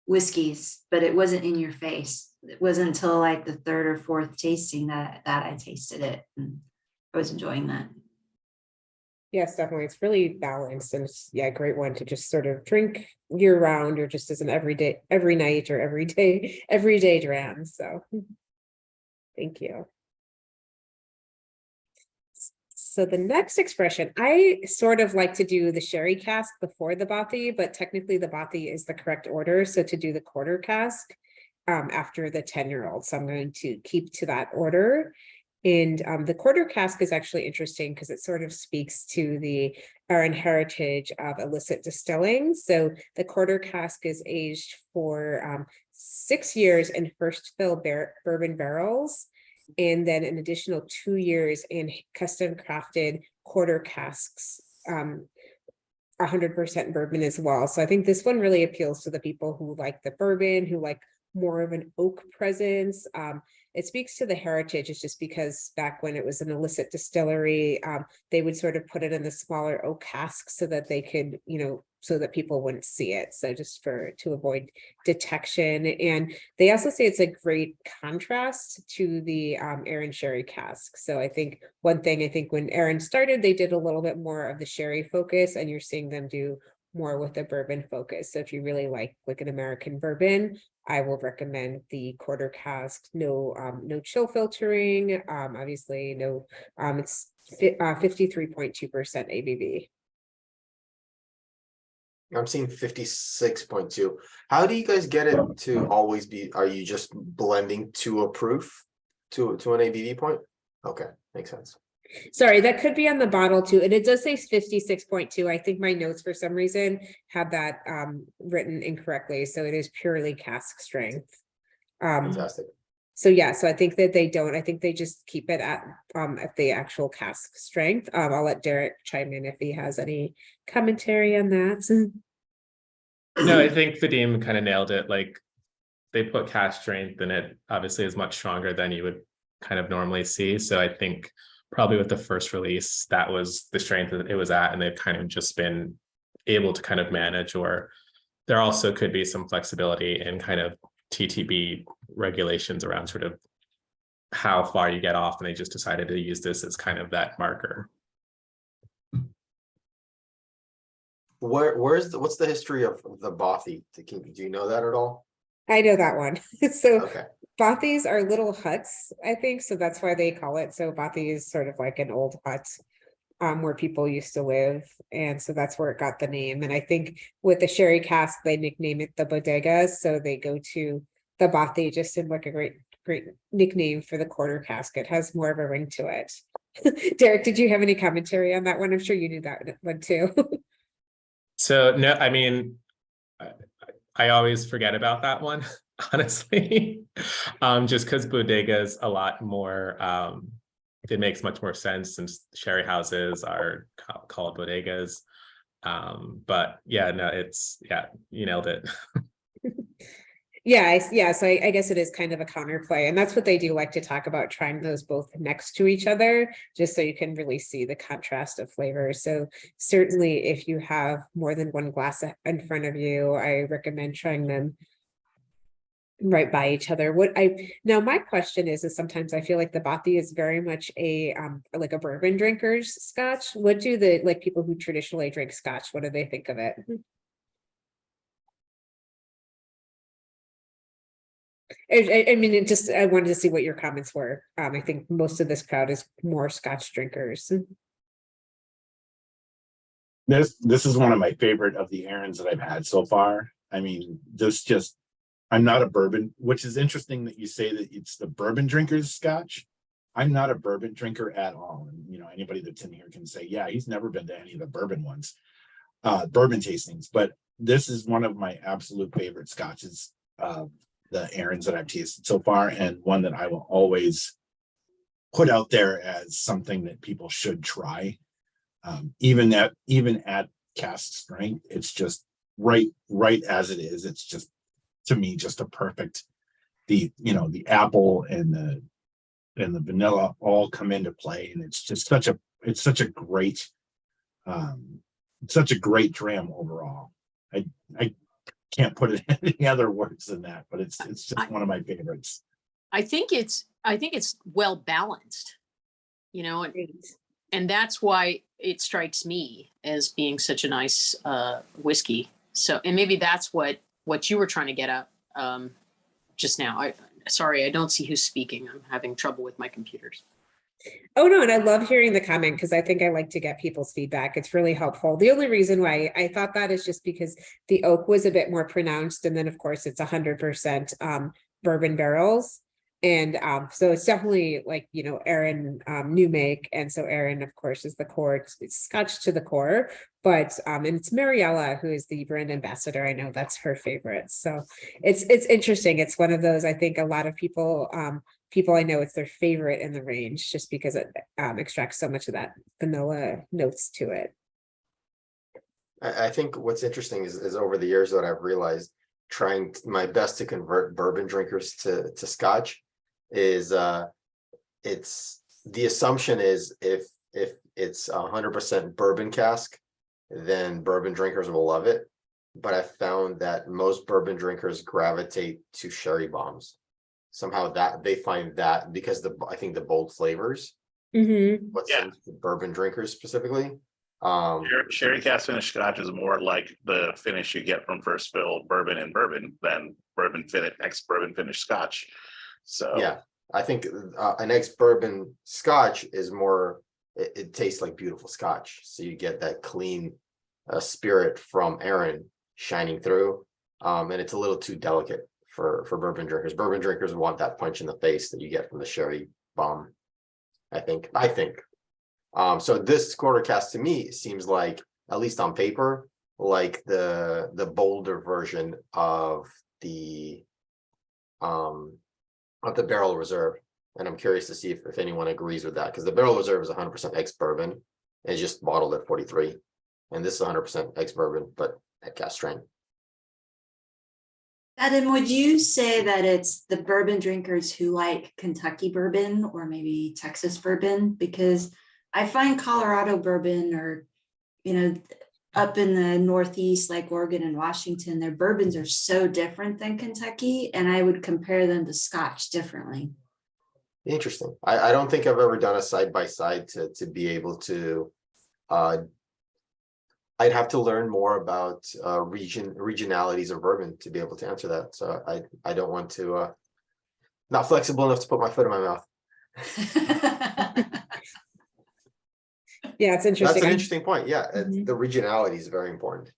whiskeys, but it wasn't in your face. It wasn't until like the third or fourth tasting that I tasted it. And I was enjoying that. Yes, definitely. It's really balanced and it's, yeah, a great one to just sort of drink year round or just as an everyday, every night or everyday dram. So thank you. So the next expression, I sort of like to do the sherry cask before the Bothy, but technically the Bothy is the correct order. So to do the quarter cask after the 10-year-old. So I'm going to keep to that order. And the quarter cask is actually interesting because it sort of speaks to the Arran heritage of illicit distilling. So the quarter cask is aged for 6 years in first fill bourbon barrels, and then an additional 2 years in custom crafted quarter casks, 100% bourbon as well. So I think this one really appeals to the people who like the bourbon, who like more of an oak presence. It speaks to the heritage. It's just because back when it was an illicit distillery, they would sort of put it in the smaller oak casks so that they could, so that people wouldn't see it. So just to avoid detection. And they also say it's a great contrast to the Arran sherry cask. So I think when Arran started, they did a little bit more of the sherry focus, and you're seeing them do more with the bourbon focus. So if you really like an American bourbon, I will recommend the quarter cask. No chill filtering. Obviously no. It's 53.2% ABV. I'm seeing 56.2. How do you guys get it to always be? Are you just blending to a proof to an ABV point? Okay, makes sense. Sorry, that could be on the bottle too. And it does say 56.2. I think my notes for some reason have that written incorrectly. So it is purely cask strength. Fantastic. So yeah, so I think that I think they just keep it at the actual cask strength. I'll let Derek chime in if he has any commentary on that. No, I think Vadim kind of nailed it. Like they put cask strength and it obviously is much stronger than you would kind of normally see. So I think probably with the first release, that was the strength that it was at, and they've kind of just been able to kind of manage, or there also could be some flexibility in kind of TTB regulations around sort of how far you get off, and they just decided to use this as kind of that marker. What's the history of the Bothy? Do you know that at all? I know that one. So Okay. Bothys are little huts, I think, so that's why they call it. So Bothy is sort of like an old hut where people used to live, and so that's where it got the name. And I think with the sherry cask, they nickname it the bodega, so they go to the Bothy just in like a great nickname for the quarter cask. It has more of a ring to it. Derek, did you have any commentary on that one? I'm sure you knew that one too. So no, I mean, I always forget about that one, honestly, just because bodega is a lot more, it makes much more sense since sherry houses are called bodegas. But yeah, no, you nailed it. Yeah, so I guess it is kind of a counterplay, and that's what they do like to talk about, trying those both next to each other, just so you can really see the contrast of flavors. So certainly if you have more than one glass in front of you, I recommend trying them right by each other. Now my question is sometimes I feel like the Bothy is very much a like a bourbon drinker's scotch. What do the people who traditionally drink scotch, what do they think of it? I mean, it just, I wanted to see what your comments were. I think most of this crowd is more Scotch drinkers. This is one of my favorite of the Arrans that I've had so far. I mean, I'm not a bourbon, which is interesting that you say that it's the bourbon drinkers Scotch. I'm not a bourbon drinker at all. And you know, anybody that's in here can say, yeah, he's never been to any of the bourbon ones, bourbon tastings. But this is one of my absolute favorite Scotches, the Arrans that I've tasted so far, and one that I will always put out there as something that people should try. Even at cask strength, it's just right as it is. It's just, to me, just a perfect, the apple and the vanilla all come into play, and it's just such a great dram overall. I can't put it in any other words than that, but it's just one of my favorites. I think it's well balanced, and that's why it strikes me as being such a nice whiskey. So, and maybe that's what you were trying to get at just now. Sorry, I don't see who's speaking. I'm having trouble with my computers. Oh, no, and I love hearing the comment because I think I like to get people's feedback. It's really helpful. The only reason why I thought that is just because the oak was a bit more pronounced. And then, of course, it's 100% bourbon barrels. And so it's definitely like, Arran new make. And so Arran, of course, is the core. It's Scotch to the core. But and it's Mariella, who is the brand ambassador. I know that's her favorite. So it's interesting. It's one of those, I think a lot of people I know it's their favorite in the range just because it extracts so much of that vanilla notes to it. I think what's interesting is over the years that I've realized, trying my best to convert bourbon drinkers to Scotch is it's the assumption is if it's 100% bourbon cask, then bourbon drinkers will love it. But I found that most bourbon drinkers gravitate to sherry bombs. Somehow that they find that because I think the bold flavors, what's the bourbon drinkers specifically. Sherry cask finished Scotch is more like the finish you get from first fill bourbon and bourbon than ex-bourbon finished Scotch. So yeah, I think an ex-bourbon Scotch is more. It tastes like beautiful Scotch, so you get that clean spirit from Arran shining through, and it's a little too delicate for bourbon drinkers. Bourbon drinkers want that punch in the face that you get from the sherry bomb. I think. So this quarter cast to me seems like, at least on paper, like the bolder version of the barrel reserve. And I'm curious to see if anyone agrees with that, because the barrel reserve is 100% ex-bourbon and it's just bottled at 43. And this is 100% ex-bourbon, but at cask strength. Adam, would you say that it's the bourbon drinkers who like Kentucky bourbon or maybe Texas bourbon? Because I find Colorado bourbon, or, up in the Northeast, like Oregon and Washington, their bourbons are so different than Kentucky, and I would compare them to Scotch differently. Interesting. I don't think I've ever done a side-by-side to be able to, I'd have to learn more about regionalities of bourbon to be able to answer that. So I don't want to, not flexible enough to put my foot in my mouth. Yeah, it's interesting. That's an interesting point. Yeah, the regionality is very important.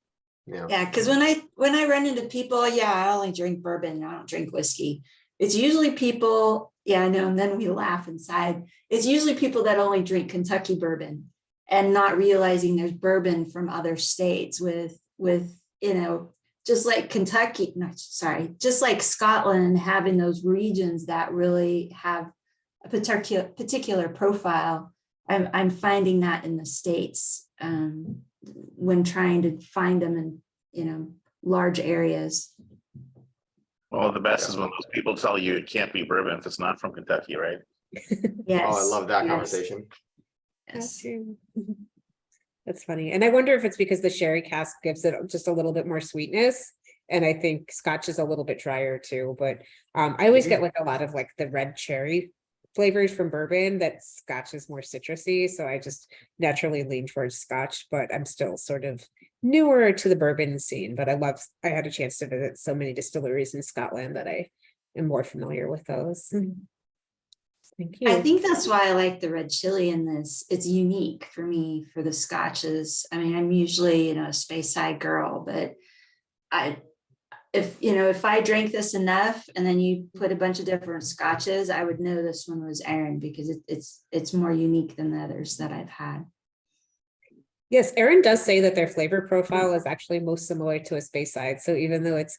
Yeah, because when I run into people, I only drink bourbon, I don't drink whiskey. It's usually people, I know, and then we laugh inside. It's usually people that only drink Kentucky bourbon and not realizing there's bourbon from other states with just like Kentucky, just like Scotland, having those regions that really have a particular profile. I'm finding that in the States when trying to find them in, large areas. Well, the best is when those people tell you it can't be bourbon if it's not from Kentucky, right? Yes. Oh, I love that conversation. Yes. That's funny. And I wonder if it's because the sherry cask gives it just a little bit more sweetness. And I think Scotch is a little bit drier too, but I always get like a lot of like the red cherry flavors from bourbon, that Scotch is more citrusy. So I just naturally lean towards Scotch, but I'm still sort of newer to the bourbon scene. But I had a chance to visit so many distilleries in Scotland that I am more familiar with those. Thank I you. think that's why I like the red chili in this. It's unique for me for the scotches. I mean, I'm usually, a space side girl, but if I drank this enough and then you put a bunch of different scotches, I would know this one was Arran because it's more unique than the others that I've had. Yes, Arran does say that their flavor profile is actually most similar to a space side. So even though it's,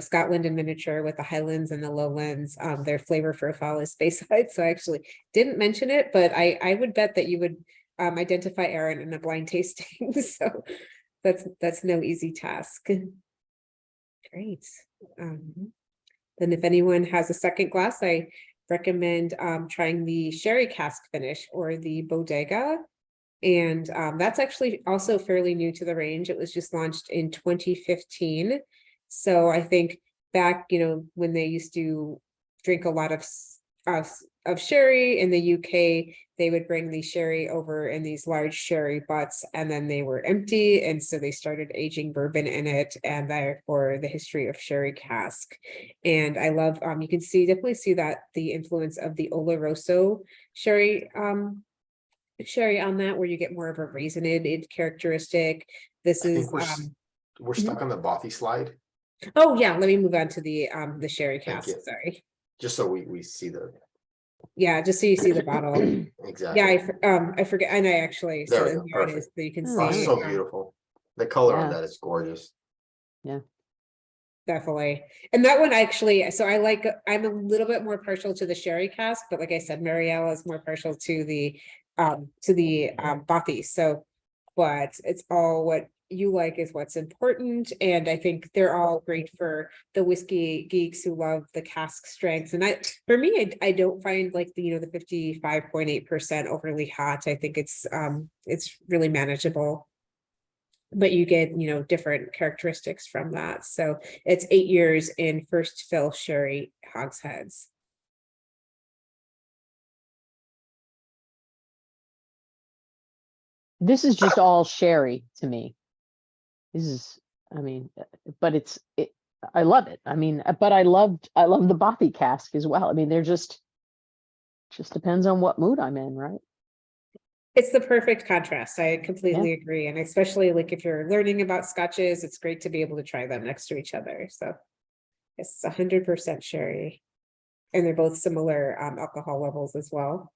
Scotland in miniature with the Highlands and the Lowlands, their flavor profile is space side. So I actually didn't mention it, but I would bet that you would identify Arran in a blind tasting. So that's no easy task. Great. Then if anyone has a second glass, I recommend trying the sherry cask finish or the bodega. And that's actually also fairly new to the range. It was just launched in 2015. So I think back, when they used to drink a lot of sherry in the UK, they would bring the sherry over in these large sherry butts and then they were empty. And so they started aging bourbon in it, and therefore the history of sherry cask. And I love, you can definitely see that the influence of the Oloroso sherry on that, where you get more of a raisinated characteristic. This I is think we're stuck on the Bothy slide, oh yeah, let me move on to the sherry Thank cask. you. Sorry. just so we see the Yeah, just so you see the bottle. exactly. Yeah, I forget, and I actually, There so we go, here it is, perfect. so you can Oh, see. So beautiful. The color on Yeah. that is gorgeous. Definitely. And that one actually, so I'm a little bit more partial to the sherry cask, but like I said, Mariella is more partial to the Bothy. So, but it's all what you like is what's important. And I think they're all great for the whiskey geeks who love the cask strength. And for me, I don't find like the 55.8% overly hot. I think it's really manageable. But you get, different characteristics from that. So it's 8 years in first fill sherry hogsheads. This is just all sherry to me. This is, but I love it. But I love the Bothy cask as well. They're just depends on what mood I'm in, right? It's the perfect contrast. I completely agree. And especially like if you're learning about scotches, it's great to be able to try them next to each other. So it's 100% sherry. And they're both similar alcohol levels as well.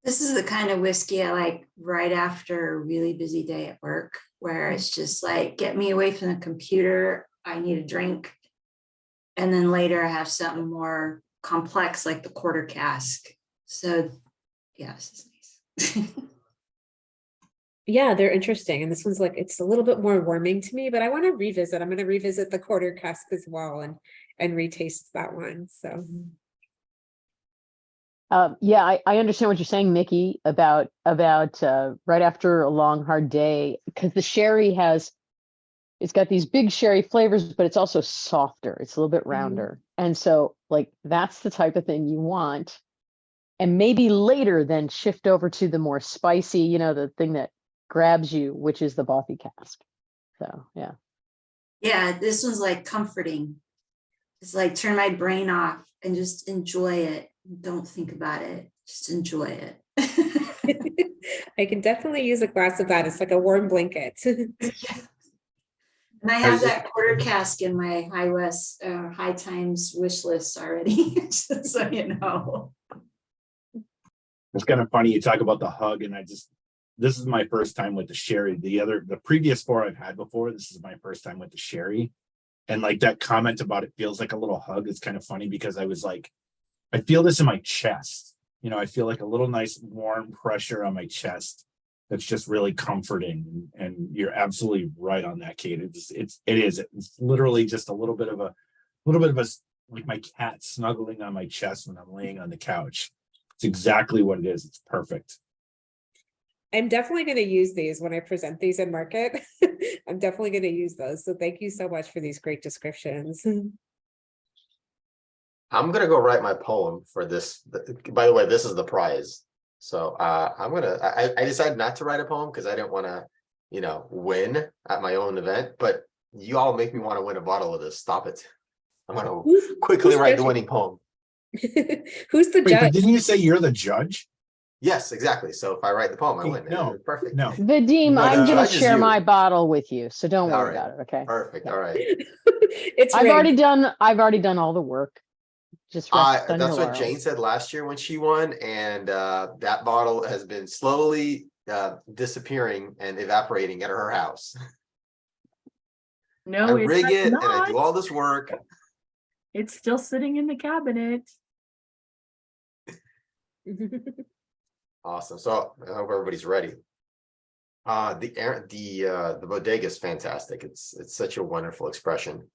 This is the kind of whiskey I like right after a really busy day at work, where it's just like, get me away from the computer. I need a drink. And then later I have something more complex like the quarter cask. So yeah, this is nice. Yeah, they're interesting. And this one's like, it's a little bit more warming to me, but I want to revisit. I'm going to revisit the quarter cask as well and retaste that one. So yeah, I understand what you're saying, Mickey, about right after a long, hard day, because the sherry it's got these big sherry flavors, but it's also softer. It's a little bit rounder. And so like, that's the type of thing you want. And maybe later then shift over to the more spicy, the thing that grabs you, which is the Bothy cask. So, yeah. Yeah, this one's like comforting. It's like turn my brain off and just enjoy it. Don't think about it. Just enjoy it. I can definitely use a glass of that. It's like a warm blanket. And I have that quarter cask in my High Times wish list already, just so you know. It's kind of funny you talk about the hug, and this is my first time with the sherry. The previous 4 I've had before, this is my first time with the sherry. And like that comment about it feels like a little hug is kind of funny, because I was like, I feel this in my chest. I feel like a little nice warm pressure on my chest. That's just really comforting. And you're absolutely right on that, Kate. It's literally just a little bit of a like my cat snuggling on my chest when I'm laying on the couch. It's exactly what it is. It's perfect. I'm definitely going to use these when I present these in market. I'm definitely going to use those. So thank you so much for these great descriptions. I'm gonna go write my poem for this. By the way, this is the prize. So I decided not to write a poem because I didn't want to, win at my own event. But you all make me want to win a bottle of this. Stop it. I'm gonna Who's- quickly who's write the judging? winning poem. Who's the Wait, but judge? didn't you say you're the judge? Yes, exactly. So if I write the poem, I win. No, Perfect. no. Vadim, But, I'm gonna judge is share you. my bottle with you, so don't All worry right. about it, okay? Perfect. Yeah. All right. It's I've rigged. already done all the work. Just rest on your That's what laurels. Jane said last year when she won, and that bottle has been slowly disappearing and evaporating at her house. I No, it rig has it and I do all not. this work. It's still sitting in the cabinet. Awesome. So I hope everybody's ready. The bodega is fantastic. It's such a wonderful expression.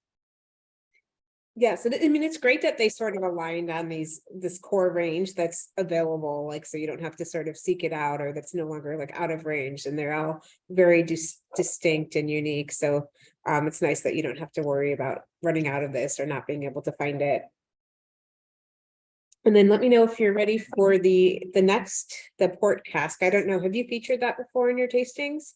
Yes, I mean, it's great that they sort of aligned on this core range that's available, like, so you don't have to sort of seek it out, or that's no longer like out of range, and they're all very distinct and unique. So it's nice that you don't have to worry about running out of this or not being able to find it. And then let me know if you're ready for the port cask. I don't know, have you featured that before in your tastings?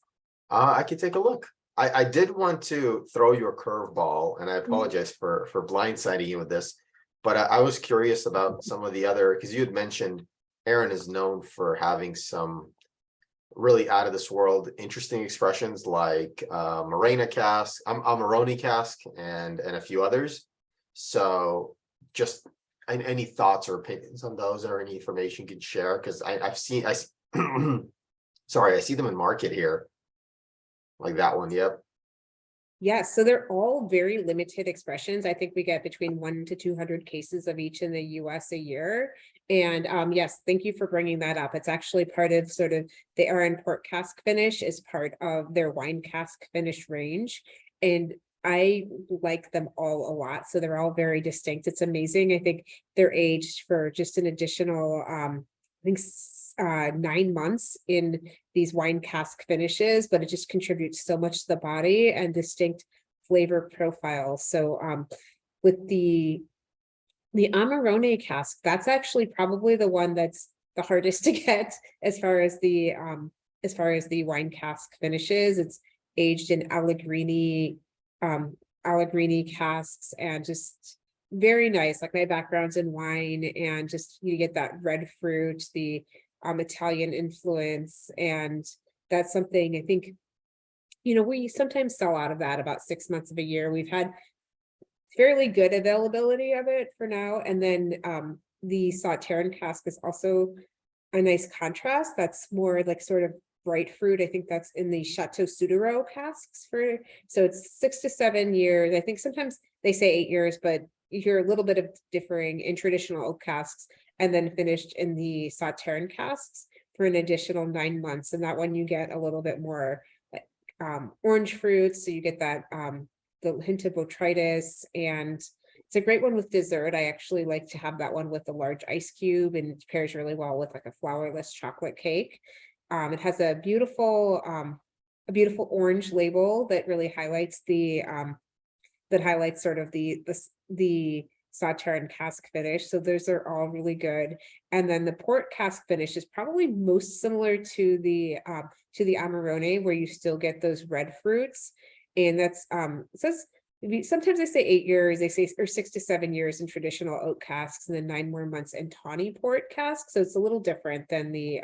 I can take a look. I did want to throw you a curveball, and I apologize for blindsiding you with this, but I was curious about some of the other, because you had mentioned Arran is known for having some really out of this world interesting expressions like Morena cask, Amarone cask, and a few others. So just any thoughts or opinions on those, or any information you can share? Because I've seen sorry, I see them in market here. Like that one, yep. Yes, so they're all very limited expressions. I think we get between 1 to 200 cases of each in the US a year. And yes, thank you for bringing that up. It's actually part of sort of the Arran port cask finish is part of their wine cask finish range. And I like them all a lot. So they're all very distinct. It's amazing. I think they're aged for just an additional, I think 9 months in these wine cask finishes, but it just contributes so much to the body and distinct flavor profile. So with the Amarone cask, that's actually probably the one that's the hardest to get as far as the wine cask finishes. It's aged in Allegrini casks, and just very nice. Like, my background's in wine, and just you get that red fruit, the Italian influence, and that's something I think, you know, we sometimes sell out of that about 6 months of a year. We've had fairly good availability of it for now. And then the Sauternes cask is also a nice contrast. That's more like sort of bright fruit. I think that's in the Chateau Soudero casks so it's 6 to 7 years. I think sometimes they say 8 years, but you hear a little bit of differing in traditional oak casks, and then finished in the Sauternes casks for an additional 9 months. And that one you get a little bit more like orange fruits. So you get that the hint of botrytis, and it's a great one with dessert. I actually like to have that one with a large ice cube, and it pairs really well with like a flourless chocolate cake. It has a beautiful orange label that really highlights sort of the Sauternes cask finish. So those are all really good. And then the port cask finish is probably most similar to the Amarone, where you still get those red fruits. And that's it says sometimes they say 8 years, they say, or 6 to 7 years in traditional oak casks, and then 9 more months in tawny port casks. So it's a little different than the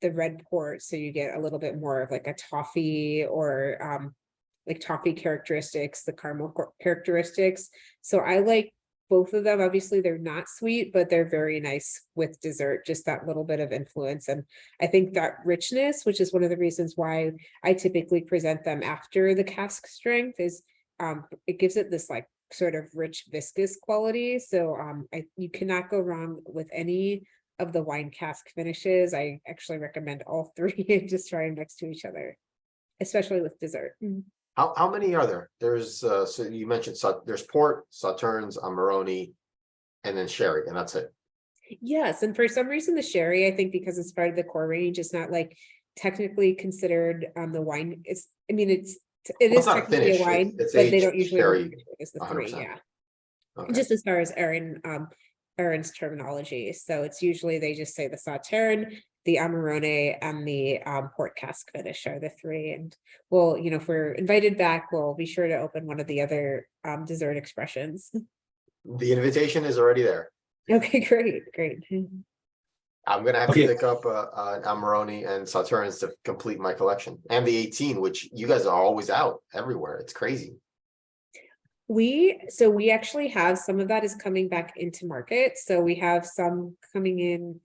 red port. So you get a little bit more of like a toffee, or like toffee characteristics, the caramel characteristics. So I like both of them. Obviously they're not sweet, but they're very nice with dessert, just that little bit of influence. And I think that richness, which is one of the reasons why I typically present them after the cask strength, is it gives it this like sort of rich viscous quality. So you cannot go wrong with any of the wine cask finishes. I actually recommend all three and just try them next to each other, especially with dessert. How many are there? There's so you mentioned there's port, Sauternes, Amarone, and then sherry, and that's it. Yes, and for some reason the sherry, I think because it's part of the core range, it's not like technically considered the wine. It is It's not a technically a finish, wine, it's but they aged don't usually sherry, refer to it as the three. 100%. Yeah, Okay. just as far as Arran Arran's terminology. So it's usually they just say the Sauternes, the Amarone, and the port cask finish are the three. And we'll, you know, if we're invited back, we'll be sure to open one of the other dessert expressions. The invitation is already there. Okay, great. I'm gonna have Okay. to pick up an Amarone and Sauternes to complete my collection, and the 18, which you guys are always out everywhere. It's crazy. We actually have some of that is coming back into market. So we have some coming in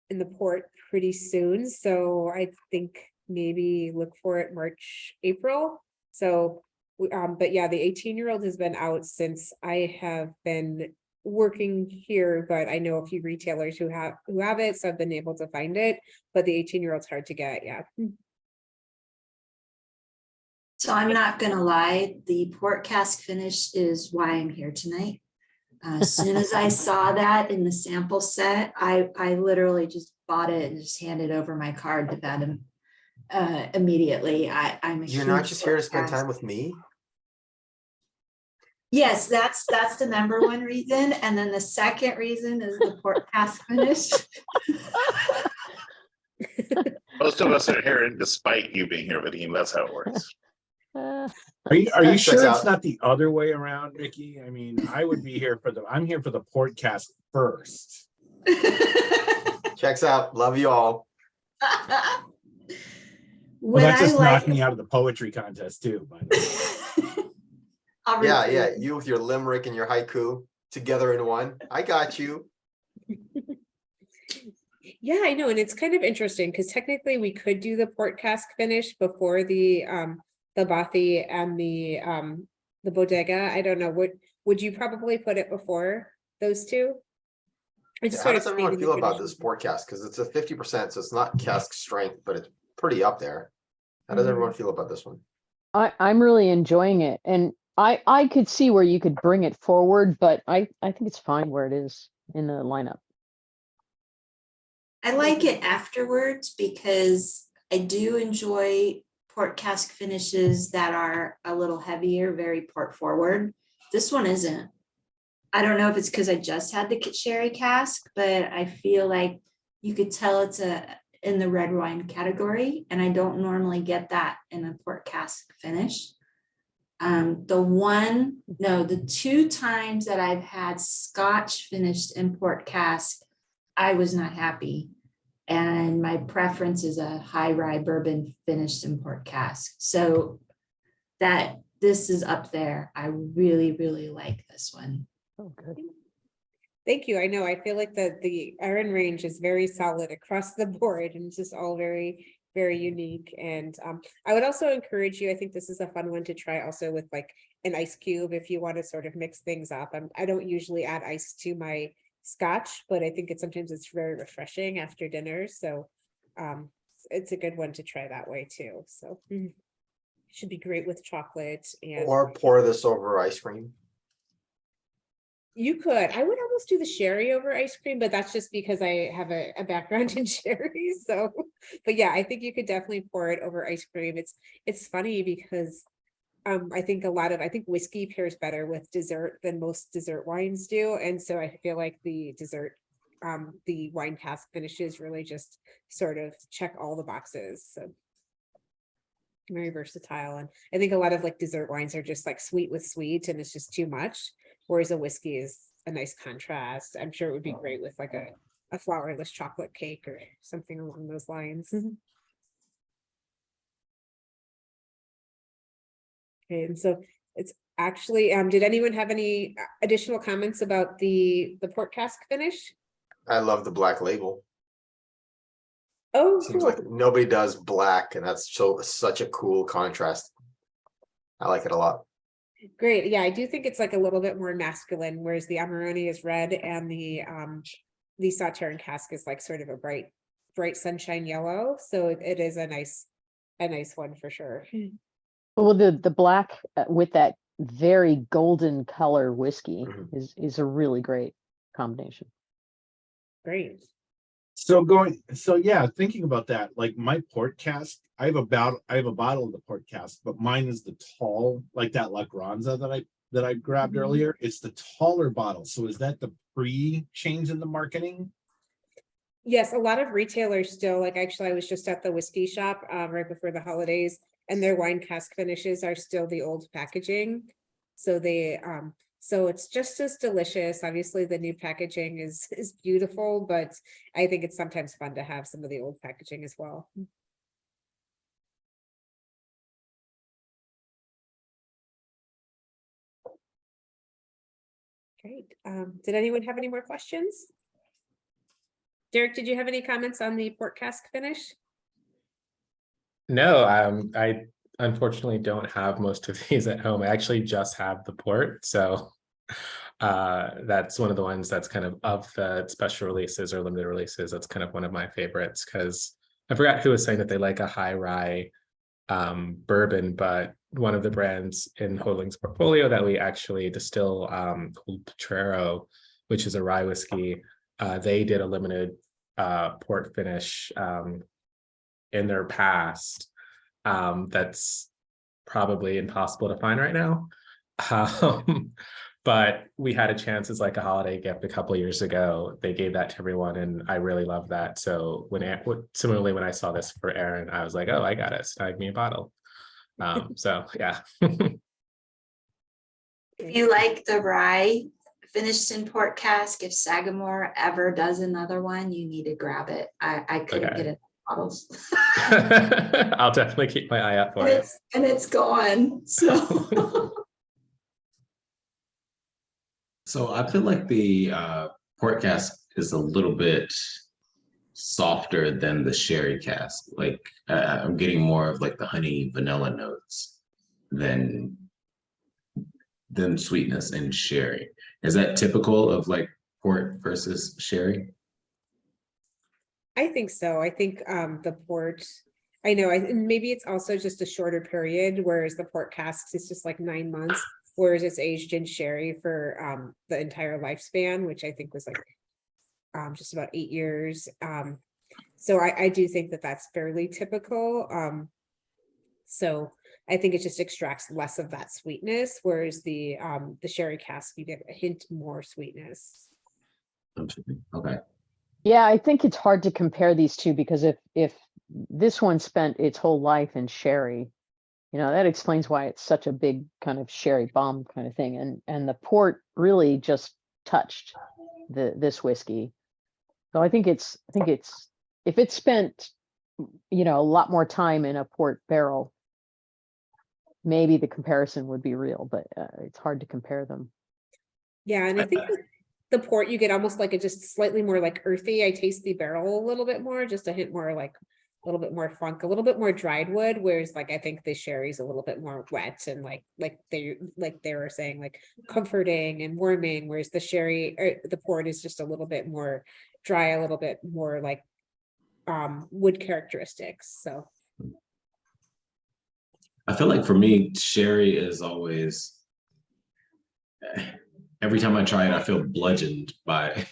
the port pretty soon. So I think maybe look for it March, April. So but yeah, the 18-year-old has been out since I have been working here, but I know a few retailers who have it, so I've been able to find it. But the 18-year-old's hard to get, yeah. So I'm not gonna lie, the port cask finish is why I'm here tonight. As soon as I saw that in the sample set, I literally just bought it and just handed over my card to them immediately. I'm a You're not huge just here to port spend cask- time with me. Yes, that's the number one reason. And then the second reason is the port cask finish. Most of us are here despite you being here, Vadim. That's how it works. Are That you checks sure it's out. not the other way around, Mickey? I mean, I would be here I'm here for the port cask first. Checks out. Love you all. Well, What that I just like. knocked me out of the poetry contest too, by the way. Yeah, yeah. You with your limerick and your haiku together in one. I got you. Yeah, I know, and it's kind of interesting because technically we could do the port cask finish before the Bathi and the bodega. I don't know. Would you probably put it before those two? I just How sort does of everyone stating the feel about tradition. this port cask? Because it's a 50%, so it's not cask strength, but it's pretty up there. How does everyone feel about this one? I'm really enjoying it, and I could see where you could bring it forward, but I think it's fine where it is in the lineup. I like it afterwards because I do enjoy port cask finishes that are a little heavier, very port forward. This one isn't. I don't know if it's because I just had the sherry cask, but I feel like you could tell it's in the red wine category, and I don't normally get that in a port cask finish. The two times that I've had Scotch finished in port cask, I was not happy. And my preference is a high rye bourbon finished in port cask. So that this is up there. I really, really like this one. Oh, good. Thank you. I know. I feel like the Arran range is very solid across the board, and it's just all very, very unique. And I would also encourage you. I think this is a fun one to try also with like an ice cube if you want to sort of mix things up. I don't usually add ice to my Scotch, but I think sometimes it's very refreshing after dinner. So it's a good one to try that way too. So should be great with chocolate and Or pour this over ice cream. you could. I would almost do the sherry over ice cream, but that's just because I have a background in sherry. So, but yeah, I think you could definitely pour it over ice cream. It's funny because I think whiskey pairs better with dessert than most dessert wines do. And so I feel like the dessert, the wine cask finishes really just sort of check all the boxes. So very versatile. And I think a lot of like dessert wines are just like sweet with sweet and it's just too much. Whereas a whiskey is a nice contrast. I'm sure it would be great with like a flourless chocolate cake or something along those lines. Okay, and so it's actually, did anyone have any additional comments about the port cask finish? I love the black label. Oh, Seems cool. like nobody does black, and that's such a cool contrast. I like it a lot. Great. Yeah, I do think it's like a little bit more masculine, whereas the Amarone is red and the Sauternes cask is like sort of a bright sunshine yellow. So it is a nice one for sure. Well, the black with that very golden color whiskey is a really great combination. Great. So yeah, thinking about that, like my port cask, I have a bottle of the port cask, but mine is the tall, like that La Granza that I that I grabbed earlier, it's the taller bottle. So is that the pre-change in the marketing? Yes, a lot of retailers still, like, actually, I was just at the whiskey shop right before the holidays, and their wine cask finishes are still the old packaging. So they so it's just as delicious. Obviously, the new packaging is beautiful, but I think it's sometimes fun to have some of the old packaging as well. Great. Did anyone have any more questions? Derek, did you have any comments on the port cask finish? No, I unfortunately don't have most of these at home. I actually just have the port, so that's one of the ones that's kind of the special releases or limited releases. That's kind of one of my favorites because I forgot who was saying that they like a high rye bourbon, but one of the brands in Hodling's portfolio that we actually distill, Old Potrero, which is a rye whiskey, they did a limited port finish in their past that's probably impossible to find right now. But we had a chance as like a holiday gift a couple of years ago. They gave that to everyone, and I really love that. So similarly, when I saw this for Arran, I was like, oh, I got it. Snag me a bottle. So yeah. If you like the rye finished in port cask, if Sagamore ever does another one, you need to grab it. I couldn't Okay. get it in bottles. I'll definitely keep my eye out for it. And it's gone. So So I feel like the port cask is a little bit softer than the sherry cask. Like I'm getting more of like the honey vanilla notes than sweetness in sherry. Is that typical of like port versus sherry? I think so. I think the port, I know, maybe it's also just a shorter period, whereas the port casks is just like 9 months, whereas it's aged in sherry for the entire lifespan, which I think was like just about 8 years. So I do think that that's fairly typical. So I think it just extracts less of that sweetness, whereas the sherry cask, you get a hint more sweetness. Okay. Yeah, I think it's hard to compare these two because if this one spent its whole life in sherry, you know, that explains why it's such a big kind of sherry bomb kind of thing. And the port really just touched this whiskey. So I think it's if it spent, you know, a lot more time in a port barrel, maybe the comparison would be real, but it's hard to compare them. Yeah, and I think the port, you get almost like a just slightly more like earthy. I taste the barrel a little bit more, just a hint more like a little bit more funk, a little bit more dried wood, whereas like I think the sherry's a little bit more wet and like they were saying, like comforting and warming, whereas the sherry or the port is just a little bit more dry, a little bit more like wood characteristics. So I feel like for me, sherry is always, every time I try it, I feel bludgeoned by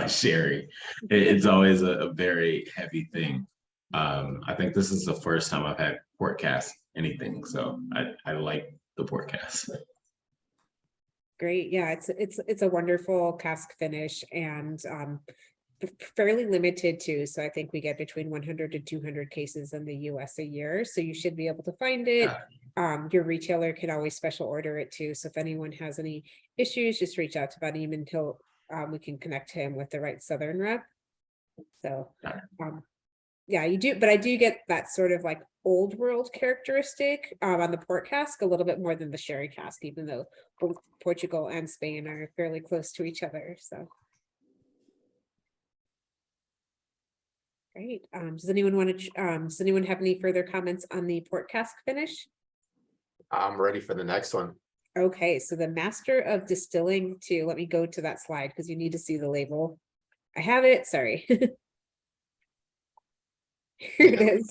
sherry. It's always a very heavy thing. I think this is the first time I've had port cask anything, so I like the port cask. great. Yeah, it's a wonderful cask finish and fairly limited too. So I think we get between 100 to 200 cases in the US a year. So you should be able to find it. Your retailer can always special order it too. So if anyone has any issues, just reach out to Vadim until we can connect him with the right Southern rep. So yeah, you do, but I do get that sort of like old world characteristic on the port cask a little bit more than the sherry cask, even though both Portugal and Spain are fairly close to each other. So great. Does anyone want to? Does anyone have any further comments on the port cask finish? I'm ready for the next one. Okay, so the Master of Distilling 2. Let me go to that slide because you need to see the label. I have it. Sorry. Here it is.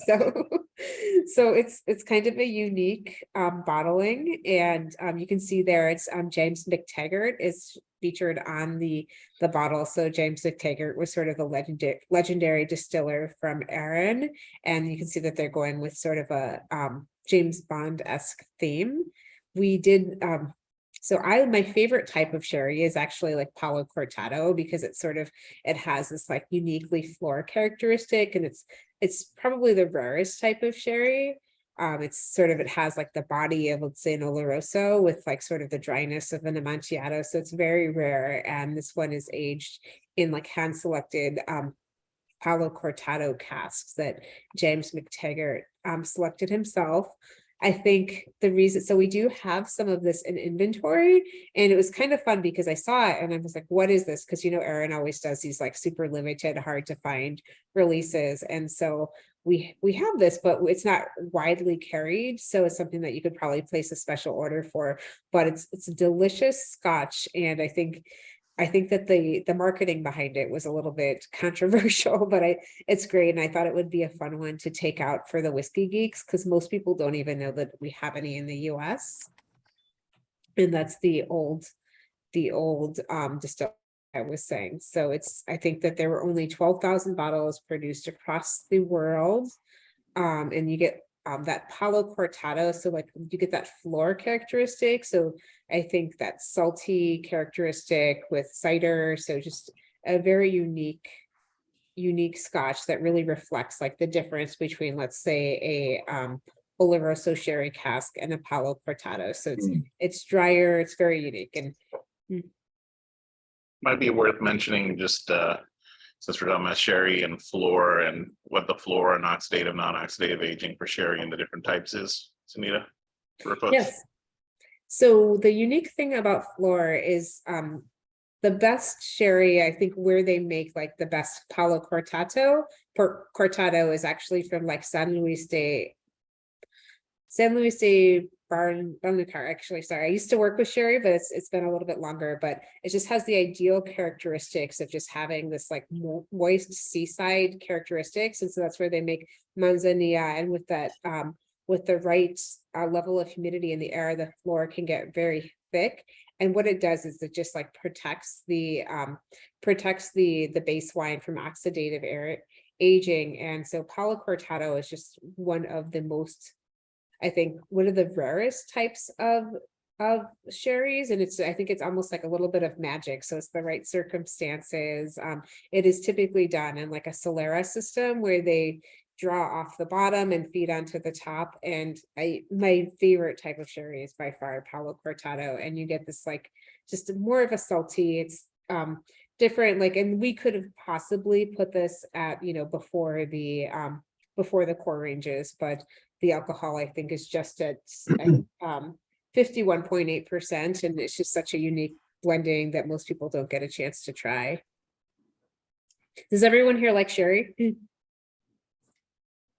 So it's kind of a unique bottling, and you can see there it's James McTaggart is featured on the bottle. So James McTaggart was sort of a legendary distiller from Arran, and you can see that they're going with sort of a James Bond-esque theme. We did So my favorite type of sherry is actually like Palo Cortado, because it has this like uniquely floor characteristic, and it's probably the rarest type of sherry. It has like the body of, let's say, an Oloroso with like sort of the dryness of an Amontillado. So it's very rare. And this one is aged in like hand selected Palo Cortado casks that James McTaggart selected himself. I think the reason, so we do have some of this in inventory, and it was kind of fun because I saw it and I was like, what is this? Because, Arran always does these like super limited, hard to find releases. And so we have this, but it's not widely carried. So it's something that you could probably place a special order for, but it's a delicious Scotch. And I think that the marketing behind it was a little bit controversial, but it's great. And I thought it would be a fun one to take out for the whiskey geeks, because most people don't even know that we have any in the US. And that's the old distill I was saying. So I think that there were only 12,000 bottles produced across the world. And you get that Palo Cortado, so like you get that floor characteristic. So I think that salty characteristic with cider. So just a very unique Scotch that really reflects like the difference between, let's say, a Oloroso sherry cask and a Palo Cortado. So it's drier, it's very unique. And Might be worth mentioning just since we're talking about sherry and floor and what the floor and oxidative, non-oxidative aging for sherry and the different types is, Sunita, for folks. yes. So the unique thing about floor is the best sherry, I think, where they make like the best Palo Cortado is actually from like San Luis de Barnacar, actually. Sorry, I used to work with sherry, but it's been a little bit longer, but it just has the ideal characteristics of just having this like moist seaside characteristics. And so that's where they make manzanilla, and with that with the right level of humidity in the air, the floor can get very thick. And what it does is it just like protects the base wine from oxidative air aging. And so Palo Cortado is just one of the most, I think, one of the rarest types of sherries, and I think it's almost like a little bit of magic. So it's the right circumstances. It is typically done in like a Solera system where they draw off the bottom and feed onto the top. And my favorite type of sherry is by far Palo Cortado, and you get this like just more of a salty. It's different, like, and we could have possibly put this at before the core ranges, but the alcohol, I think, is just at 51.8%, and it's just such a unique blending that most people don't get a chance to try. Does everyone here like sherry?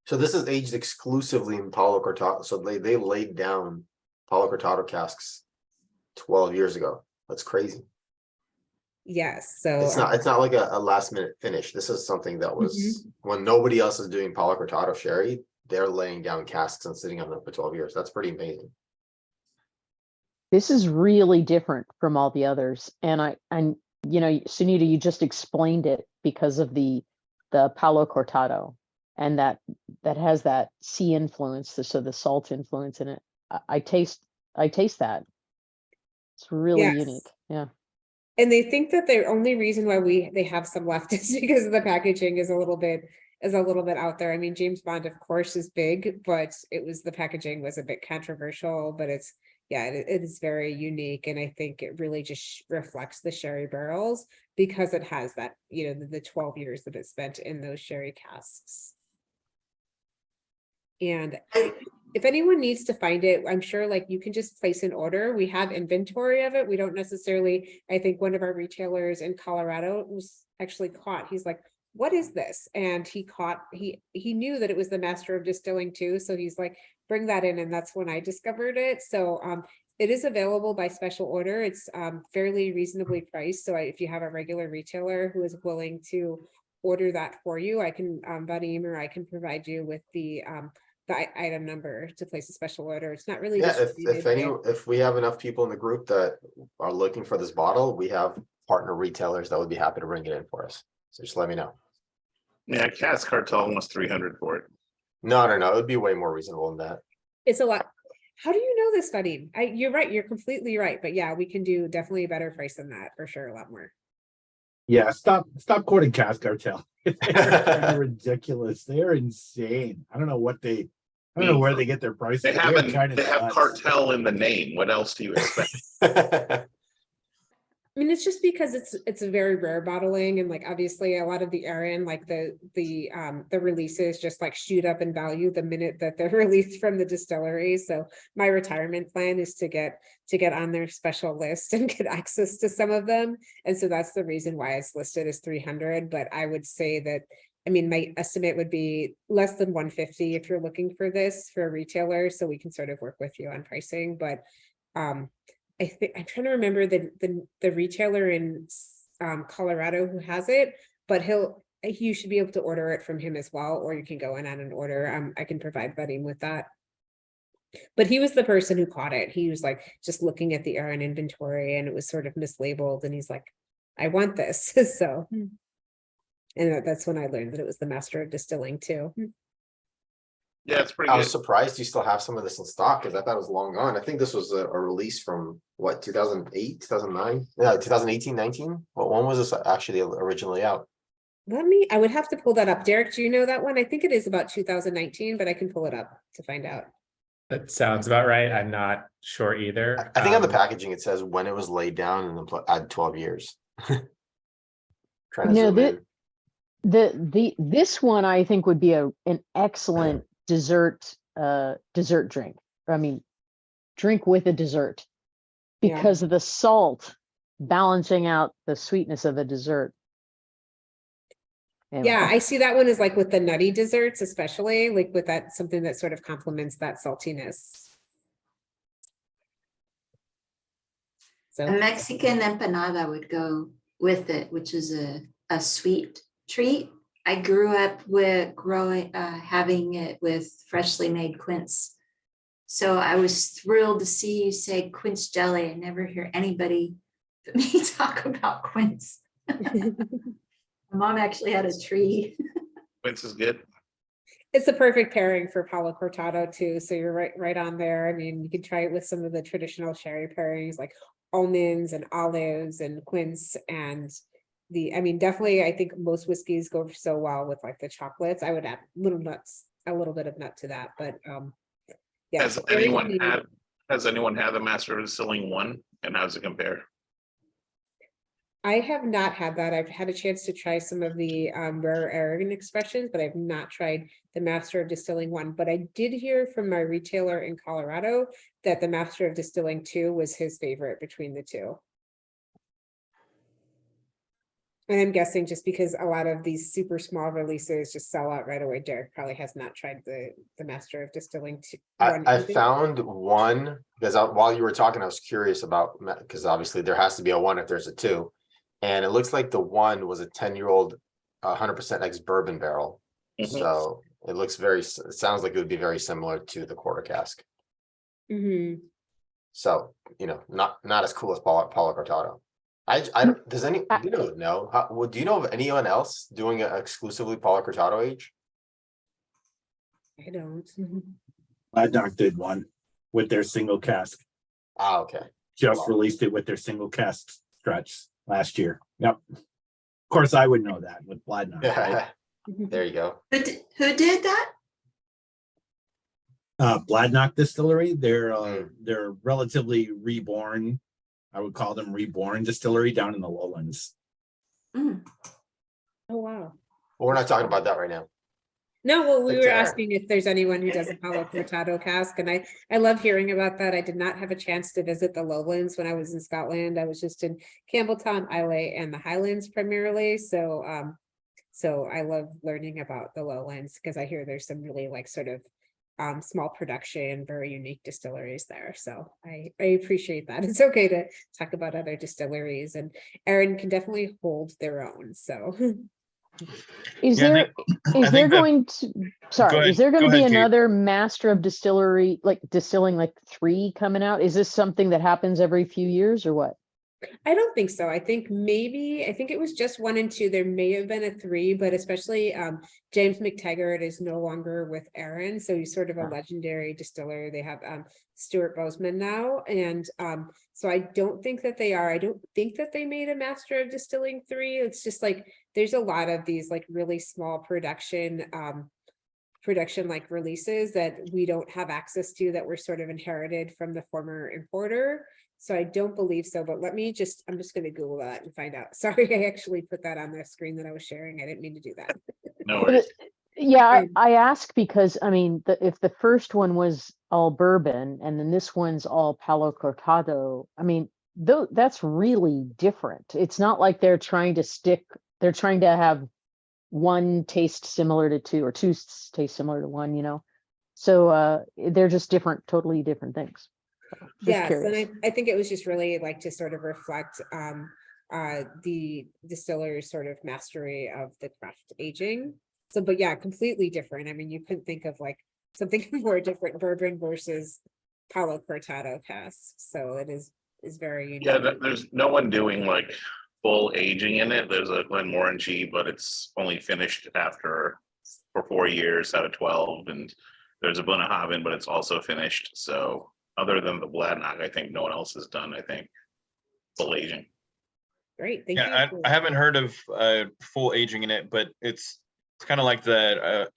So this is aged exclusively in Palo Cortado. So they laid down Palo Cortado casks 12 years ago. That's crazy. Yes. So it's not like a last minute finish. This is something that was when nobody else is doing Palo Cortado sherry, they're laying down casks and sitting on them for 12 years. That's pretty amazing. This is really different from all the others. And Sunita, you just explained it because of the Palo Cortado, and that has that sea influence, so the salt influence in it. I taste that. It's really unique. Yeah. And they think that the only reason why they have some left is because of the packaging is a little bit out there. I mean, James Bond, of course, is big, but the packaging was a bit controversial, but it is very unique. And I think it really just reflects the sherry barrels because it has that, the 12 years that it spent in those sherry casks. And if anyone needs to find it, I'm sure like you can just place an order. We have inventory of it. We don't necessarily, I think one of our retailers in Colorado was actually caught. He's like, what is this? And he knew that it was the master of distilling too. So he's like, bring that in. And that's when I discovered it. So it is available by special order. It's fairly reasonably priced. So if you have a regular retailer who is willing to order that for you, I can, Vadim, or I can provide you with the item number to place a special order. It's not really if we have enough people in the group that are looking for this bottle, we have partner retailers that would be happy to bring it in for us. So just let me know. Yeah, Cask Cartel almost 300 for it. No, it would be way more reasonable than that. It's a lot. How do you know this, Vadim? You're right, you're completely right, but yeah, we can do definitely a better price than that, for sure, a lot more. Yeah, stop quoting Cask Cartel. They're kind of ridiculous. They're insane. I don't know where they get their prices. They They're haven't, kind of they have nuts. cartel in the name. What else do you expect? I mean, it's just because it's a very rare bottling, and like obviously a lot of the Arran, like the releases just like shoot up in value the minute that they're released from the distillery. So my retirement plan is to get on their special list and get access to some of them. And so that's the reason why it's listed as 300. But I would say that, I mean, my estimate would be less than 150 if you're looking for this for a retailer. So we can sort of work with you on pricing, but I think I'm trying to remember the retailer in Colorado who has it, but you should be able to order it from him as well, or you can go in on an order. I can provide Vadim with that. But he was the person who caught it. He was like just looking at the Arran inventory and it was sort of mislabeled, and he's like, I want this. So, and that's when I learned that it was the master of distilling too. Yeah, it's pretty I good. was surprised you still have some of this in stock because I thought it was long gone. I think this was a release from what, 2008, 2009? Yeah, 2018, 19? Well, when was this actually originally out? I would have to pull that up. Derek, do you know that one? I think it is about 2019, but I can pull it up to find out. That sounds about right. I'm not sure either. I think on the packaging it says when it was laid down and then add 12 years. Trying to No, zoom in. this one I think would be an excellent dessert drink. I mean, drink with a dessert because of the salt balancing out the sweetness of a dessert. Anyway. Yeah, I see that one is like with the nutty desserts, especially like with that something that sort of complements that saltiness. So A Mexican empanada would go with it, which is a sweet treat. I grew up with having it with freshly made quince. So I was thrilled to see you say quince jelly. I never hear anybody but me talk about quince. My mom actually had a tree. Quince is good. it's the perfect pairing for Palo Cortado too. So you're right on there. I mean, you can try it with some of the traditional sherry pairings like almonds and olives and quince and I mean, definitely, I think most whiskeys go so well with like the chocolates. I would add a little bit of nut to that, but yeah. Has anyone had the Master of Distilling 1, and how does it compare? I have not had that. I've had a chance to try some of the rare Arran expressions, but I've not tried the Master of Distilling 1. But I did hear from my retailer in Colorado that the Master of Distilling 2 was his favorite between the two. And I'm guessing just because a lot of these super small releases just sell out right away, Derek probably has not tried the Master of Distilling 2. I found one because while you were talking, I was curious about, because obviously there has to be a 1 if there's a 2. And it looks like the 1 was a 10-year-old 100% ex-bourbon barrel. Mhm. So it sounds like it would be very similar to the quarter cask. Mm-hmm. So, not as cool as Palo Cortado. Does any, do you know of anyone else doing an exclusively Palo Cortado age? I don't. Bladnock did one with their single cask. Ah, okay. Just released it with their single cask stretch last year. Yep. Of course, I would know that with Bladnock. Right? There you go. Who did that? Bladnock Distillery. They're relatively reborn. I would call them reborn distillery down in the lowlands. Oh, wow. But we're not talking about that right now. No, well, we Like were Derek. asking if there's anyone who does a Palo Cortado cask, and I love hearing about that. I did not have a chance to visit the lowlands when I was in Scotland. I was just in Campbelltown, Islay, and the Highlands primarily. So I love learning about the lowlands because I hear there's some really like sort of small production, very unique distilleries there. So I appreciate that. It's okay to talk about other distilleries, and Arran can definitely hold their own. So Is Yeah, there going to be Kate. another master of distillery, like distilling like 3 coming out? Is this something that happens every few years or what? I don't think so. I think it was just 1 and 2. There may have been a 3, but especially James McTaggart is no longer with Arran, so he's sort of a legendary distiller. They have Stuart Bozeman now, and so I don't think that they are. I don't think that they made a Master of Distilling 3. It's just like there's a lot of these like really small production like releases that we don't have access to, that were sort of inherited from the former importer. So I don't believe so, but I'm just going to Google that and find out. Sorry, I actually put that on the screen that I was sharing. I didn't mean to do that. No worries. Yeah, I ask because, I mean, if the first one was all bourbon and then this one's all Palo Cortado, I mean, that's really different. It's not like they're trying to have one taste similar to 2 or 2 taste similar to 1, you know? So they're just totally different things. Yes, and I think it was just really like to sort of reflect the distiller's sort of mastery of the craft aging. So, but yeah, completely different. I mean, you couldn't think of like something more different, bourbon versus Palo Cortado cask. So it is very unique. Yeah, there's no one doing like full aging in it. There's a Glenmorangie, but it's only finished for 4 years out of 12. And there's a Bunnahabhain, but it's also finished. So other than the Bladnock, I think no one else has done, I think, full aging. Great, thank Yeah, you. I haven't heard of full aging in it, but it's kind of like the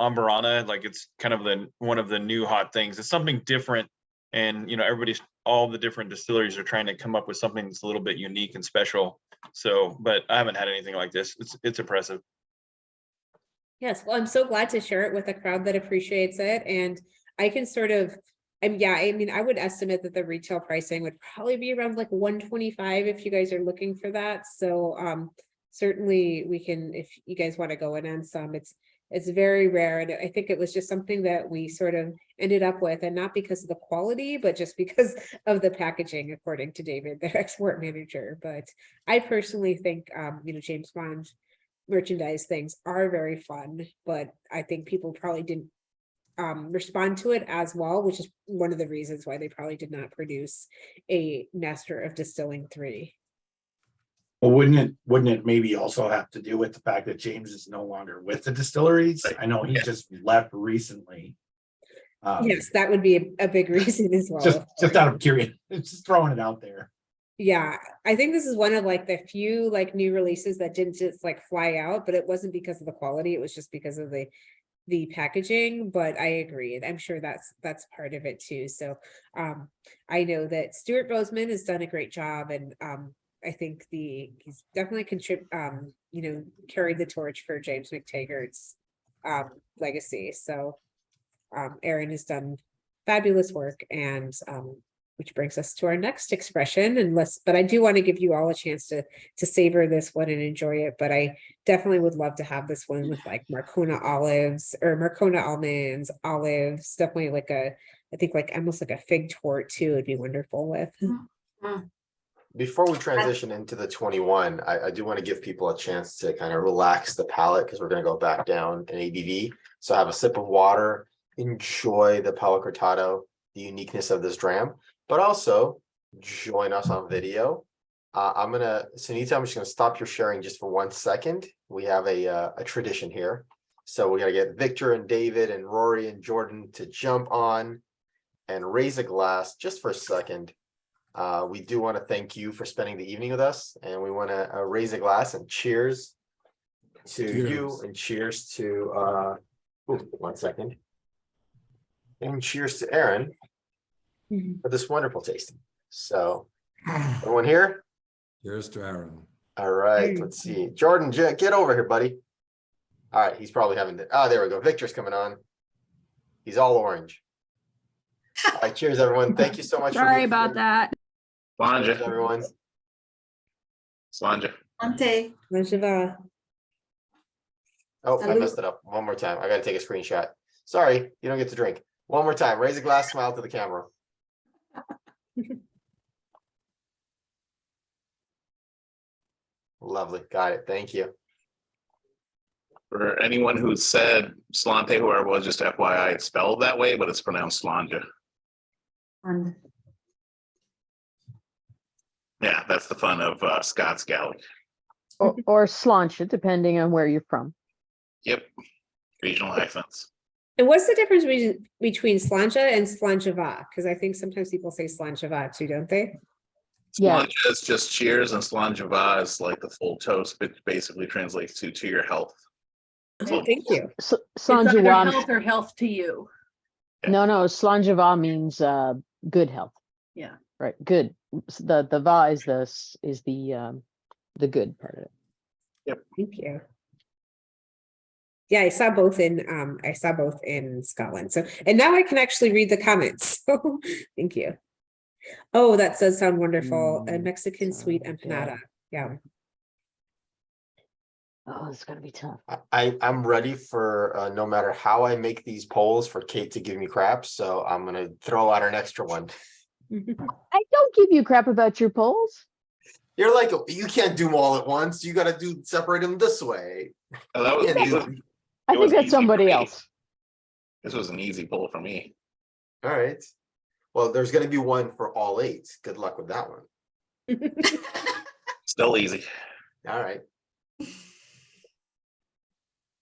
Ambarana, like it's kind of one of the new hot things. It's something different, and you know, all the different distilleries are trying to come up with something that's a little bit unique and special. So, but I haven't had anything like this. It's impressive. Yes, well, I'm so glad to share it with a crowd that appreciates it, and I can sort of. Yeah, I mean, I would estimate that the retail pricing would probably be around like 125 if you guys are looking for that. So certainly we can, if you guys want to go in on some, it's very rare. And I think it was just something that we sort of ended up with, and not because of the quality, but just because of the packaging, according to David, their export manager. But I personally think, you know, James Bond merchandise things are very fun, but I think people probably didn't respond to it as well, which is one of the reasons why they probably did not produce a Master of Distilling 3. Well, wouldn't it maybe also have to do with the fact that James is no longer with the distilleries? I know he just left recently. Yes, that would be a big reason as well. Just out of curiosity, just throwing it out there. Yeah, I think this is one of like the few like new releases that didn't just like fly out, but it wasn't because of the quality, it was just because of the packaging. But I agree, I'm sure that's part of it too. So I know that Stuart Bozeman has done a great job, and I think he's definitely you know, carried the torch for James McTaggart's legacy. So Arran has done fabulous work, and which brings us to our next expression. But I do want to give you all a chance to savor this one and enjoy it. But I definitely would love to have this one with like Marcona olives or Marcona almonds, olives, definitely like I think like almost like a fig tort too would be wonderful with. Before we transition into the 21, I do want to give people a chance to kind of relax the palate, because we're going to go back down in ABV. So have a sip of water, enjoy the Palo Cortado, the uniqueness of this dram, but also join us on video. Sunita, I'm just gonna stop your sharing just for 1 second. We have a tradition here. So we're gonna get Victor and David and Rory and Jordan to jump on and raise a glass just for a second. We do want to thank you for spending the evening with us, and we want to raise a glass and cheers to you, and cheers to 1 second. And cheers to Arran for this wonderful tasting. So, everyone here? Cheers to Arran. All right, let's see. Jordan, get over here, buddy. All right, he's probably having there we go. Victor's coming on. He's all orange. All right, cheers, everyone. Thank you so much. Sorry about that. Slanja. Everyone. Slanja. Ante. Oh, I messed it up. One more time. I got to take a screenshot. Sorry, you don't get to drink. One more time. Raise a glass, smile to the camera. Lovely. Got it. Thank you. For anyone who said Slante, whoever it was, just FYI, it's spelled that way, but it's pronounced Slanja. Yeah, that's the fun of Scott's Galley. or Sláinte, depending on where you're from. Yep, regional accents. And what's the difference between Sláinte and Sláinteva? Because I think sometimes people say Sláinteva too, don't they? Yeah. Sláinte is just cheers, and Sláinteva is like the full toast, which basically translates to your health. Oh, thank you. It's either Sláinte health or health to you. no, Sláinte means good health. Yeah. Right, good. The va is the good part of it. Thank you. Yeah, I saw both in Scotland. So, and now I can actually read the comments. So thank you. Oh, that does sound wonderful. A Mexican sweet empanada. Yeah. Oh, it's gonna be tough. I'm ready for no matter how I make these polls for Kate to give me crap. So I'm gonna throw out an extra one. I don't give you crap about your polls. You're like, you can't do them all at once. You got to separate them this way. Oh, that was You can't do easy. them. I It think was that's easy for somebody me. else. This was an easy pull for me. All right. Well, there's going to be one for all 8. Good luck with that one. Still easy. All right.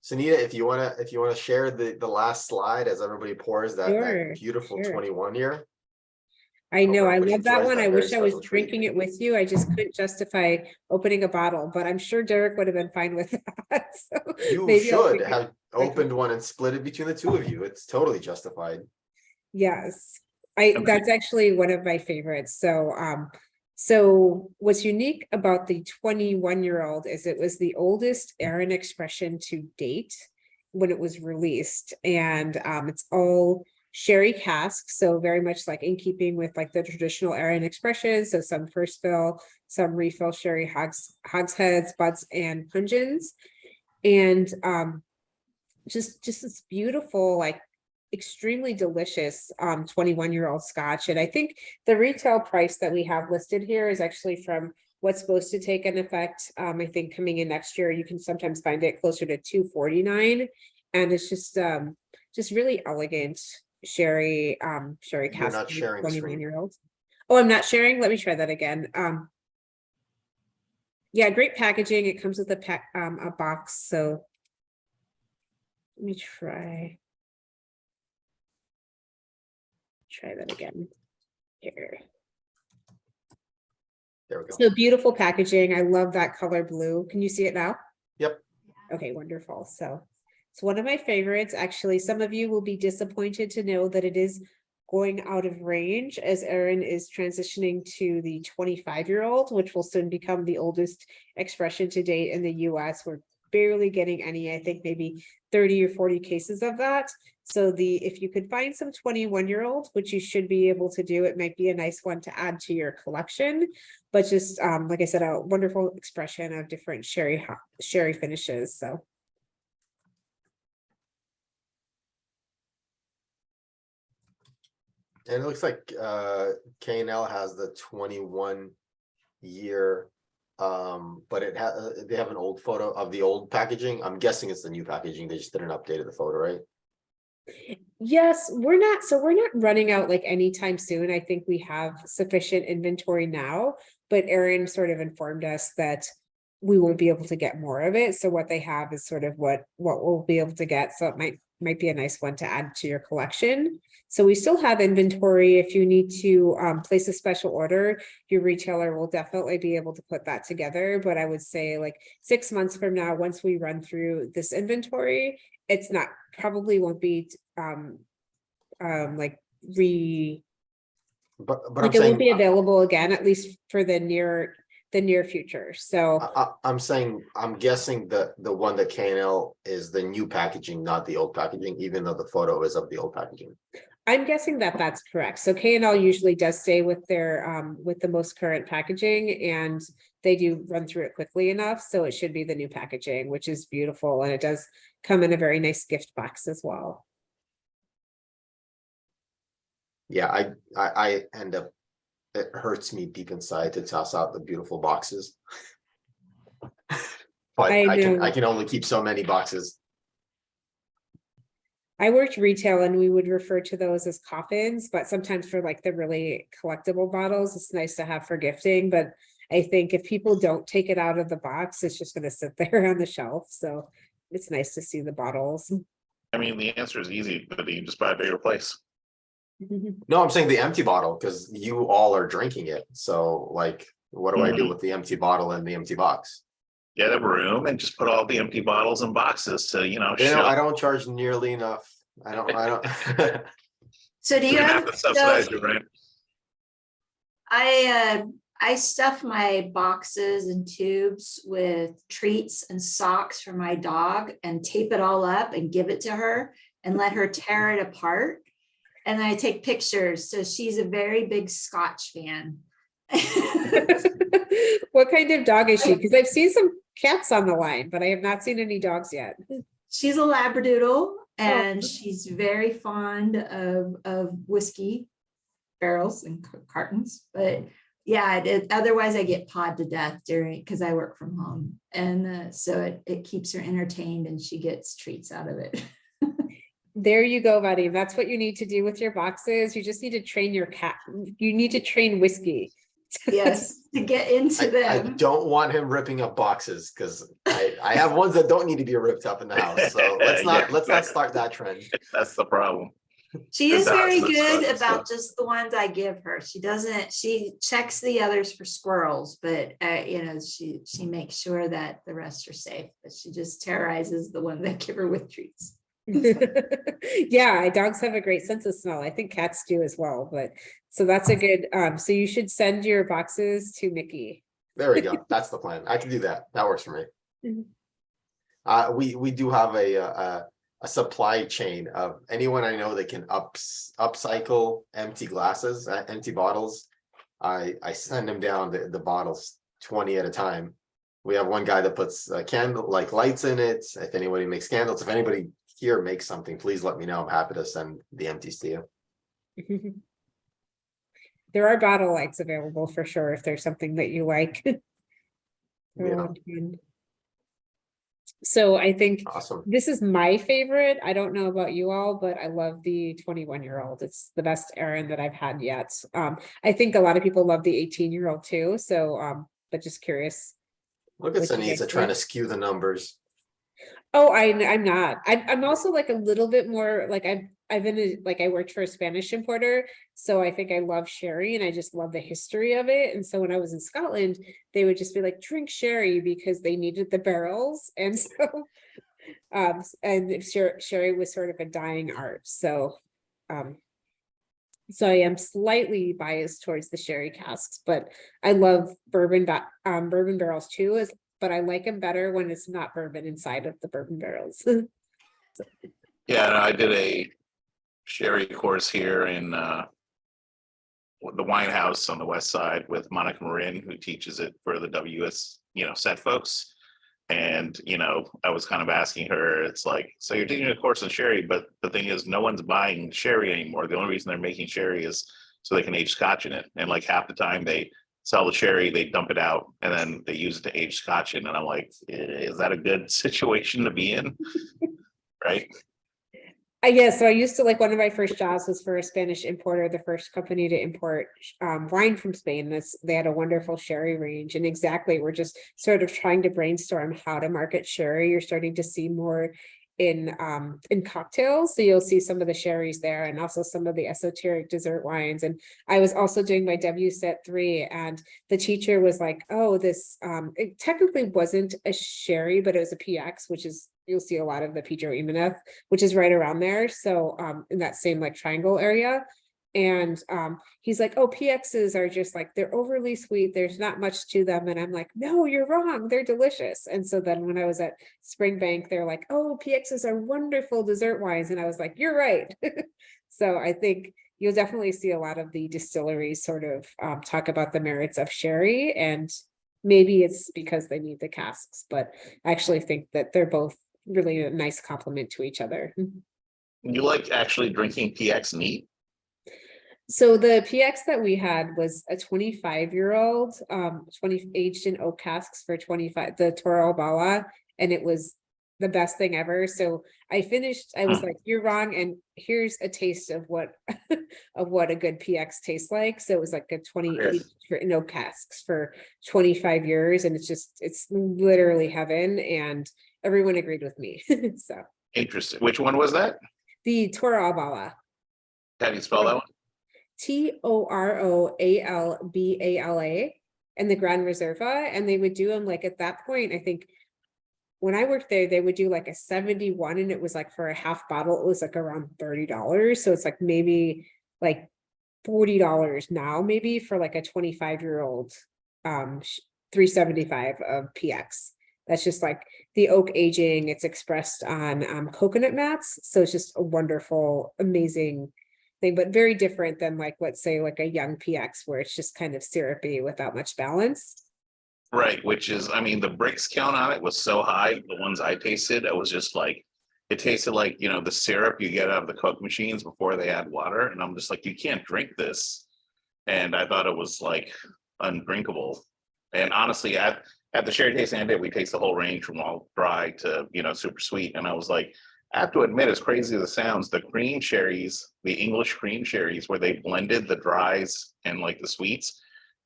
Sunita, if you wanna share the last slide as everybody pours that Sure, beautiful sure. 21 year. I know, I everybody love that enjoys one. that I very wish I was special treat. drinking it with you. I just couldn't justify opening a bottle, but I'm sure Derek would have been fine with that. So You maybe I'll should take it. have opened one and split it between the two of you. It's totally justified. Yes, that's actually one of my favorites. So what's unique about the 21-year-old is it was the oldest Arran expression to date when it was released, and it's all sherry casks, so very much like in keeping with like the traditional Arran expressions. So some first fill, some refill sherry hogsheads, butts, and puncheons, and just this beautiful, like extremely delicious 21-year-old scotch. And I think the retail price that we have listed here is actually from what's supposed to take an effect. I think coming in next year, you can sometimes find it closer to $249, and it's just really elegant sherry You're cask not sharing the screen. 21-year-old. Oh, I'm not sharing. Let me try that again. Yeah, great packaging. It comes with a box. So let me try that again here. There we go. So beautiful packaging. I love that color blue. Can you see it now? Yep. Okay, wonderful. So it's one of my favorites. Actually, some of you will be disappointed to know that it is going out of range as Arran is transitioning to the 25-year-old, which will soon become the oldest expression to date in the US. We're barely getting any, I think maybe 30 or 40 cases of that. So if you could find some 21-year-olds, which you should be able to do, it might be a nice one to add to your collection. But just like I said, a wonderful expression of different sherry finishes. So And it looks like K&L has the 21 year, but they have an old photo of the old packaging. I'm guessing it's the new packaging. They just didn't update the photo, right? yes, we're not running out like anytime soon. I think we have sufficient inventory now, but Arran sort of informed us that we won't be able to get more of it. So what they have is sort of what we'll be able to get. So it might be a nice one to add to your collection. So we still have inventory. If you need to place a special order, your retailer will definitely be able to put that together. But I would say like 6 months from now, once we run through this inventory, it's probably won't be like But like it won't be available again, at least for the near future. So I'm guessing the one that K&L is the new packaging, not the old packaging, even though the photo is of the old packaging. I'm guessing that that's correct. So K&L usually does stay with their with the most current packaging, and they do run through it quickly enough. So it should be the new packaging, which is beautiful, and it does come in a very nice gift box as well. Yeah, I end up, it hurts me deep inside to toss out the beautiful boxes. But I can only keep so many boxes. I worked retail and we would refer to those as coffins, but sometimes for like the really collectible bottles, it's nice to have for gifting. But I think if people don't take it out of the box, it's just gonna sit there on the shelf, so it's nice to see the bottles. I mean, the answer is easy, but you just buy a bigger place. No, I'm saying the empty bottle, because you all are drinking it, so like, what do I do with the empty bottle and the empty box? Get a room and just put all the empty bottles in boxes to, You know, show. I don't charge nearly enough. I don't. So do you You're gonna have, have to subsidize your rent. I stuff my boxes and tubes with treats and socks for my dog and tape it all up and give it to her and let her tear it apart. And I take pictures. So she's a very big Scotch fan. What kind of dog is she? Because I've seen some cats on the line, but I have not seen any dogs yet. She's a Labradoodle and she's very fond of whiskey barrels and cartons, but yeah, otherwise I get pawed to death because I work from home. And so it keeps her entertained and she gets treats out of it. There you go, buddy. That's what you need to do with your boxes. You just need to train your cat. You need to train Whiskey. Yes, to get into I them. don't want him ripping up boxes, because I have ones that don't need to be ripped up in the house. So let's not start that trend. That's the problem. She is It does, very it's good fun, about just the ones I give her. She checks the others for squirrels, but she makes sure that the rest are safe, but she just terrorizes the ones that give her with treats. Yeah, dogs have a great sense of smell. I think cats do as well, but so that's a good, so you should send your boxes to Mickey. There we go. That's the plan. I can do that. That works for me. We do have a supply chain of anyone I know that can upcycle empty glasses, empty bottles. I send them down the bottles 20 at a time. We have one guy that puts candle like lights in it. If anybody makes candles, if anybody here makes something, please let me know. I'm happy to send the empties to you. There are bottle lights available for sure if there's something that you like. Yeah. So I think Awesome. this is my favorite. I don't know about you all, but I love the 21-year-old. It's the best Arran that I've had yet. I think a lot of people love the 18-year-old too. So, but just curious. Look at what you guys Sanisa trying to think. skew the numbers. Oh, I'm not. I'm also like a little bit more like I've been like I worked for a Spanish importer, so I think I love sherry and I just love the history of it. And so when I was in Scotland, they would just be like, drink sherry because they needed the barrels, and so and sherry was sort of a dying art. So so I am slightly biased towards the sherry casks, but I love bourbon barrels too. But I like them better when it's not bourbon inside of the bourbon barrels. Yeah, and I did a sherry course here in the wine house on the west side with Monica Marin, who teaches it for the WS, set folks. And, I was kind of asking her, it's like, so you're taking a course on sherry, but the thing is, no one's buying sherry anymore. The only reason they're making sherry is so they can age scotch in it. And like half the time they sell the sherry, they dump it out, and then they use it to age scotch in. And I'm like, is that a good situation to be in? Right? So I used to like one of my first jobs was for a Spanish importer, the first company to import wine from Spain. They had a wonderful sherry range, and exactly, we're just sort of trying to brainstorm how to market sherry. You're starting to see more in cocktails, so you'll see some of the sherries there, and also some of the esoteric dessert wines. And I was also doing my WSET 3, and the teacher was like, oh, this it technically wasn't a sherry, but it was a PX, which is, you'll see a lot of the Pedro Jimenez, which is right around there. So in that same like triangle area. And he's like, oh, PXs are just like, they're overly sweet. There's not much to them. And I'm like, no, you're wrong. They're delicious. And so then when I was at Springbank, they're like, oh, PXs are wonderful dessert wines. And I was like, you're right. So I think you'll definitely see a lot of the distilleries sort of talk about the merits of sherry. And maybe it's because they need the casks, but I actually think that they're both really a nice complement to each other. You like actually drinking PX neat? So the PX that we had was a 25-year-old, 20 aged in oak casks for 25, the Toro Bala, and it was the best thing ever. So I finished, I was Hmm. like, you're wrong. And here's a taste of what of what a good PX tastes like. So it was like a 28 no casks for 25 years. And it's literally heaven. And everyone agreed with me. So Interesting. Which one was that? the Tora Albala, How do you spell that one? Toroalbala, and the Grand Reserva. And they would do them like at that point, I think when I worked there, they would do like a 71, and it was like for a half bottle, it was like around $30. So it's like maybe like $40 now, maybe for like a 25-year-old 375 of PX. That's just like the oak aging. It's expressed on coconut mats. So it's just a wonderful, amazing thing, but very different than like, let's say like a young PX where it's just kind of syrupy without much balance. Right, which is, I mean, the bricks count on it was so high. The ones I tasted, it was just like, it tasted like, you know, the syrup you get out of the Coke machines before they add water. And I'm just like, you can't drink this. And I thought it was like undrinkable. And honestly, at the sherry tasting I did, we taste the whole range from all dry to, you know, super sweet. And I was like, I have to admit, as crazy as it sounds, the cream sherries, the English cream sherries, where they blended the dries and like the sweets,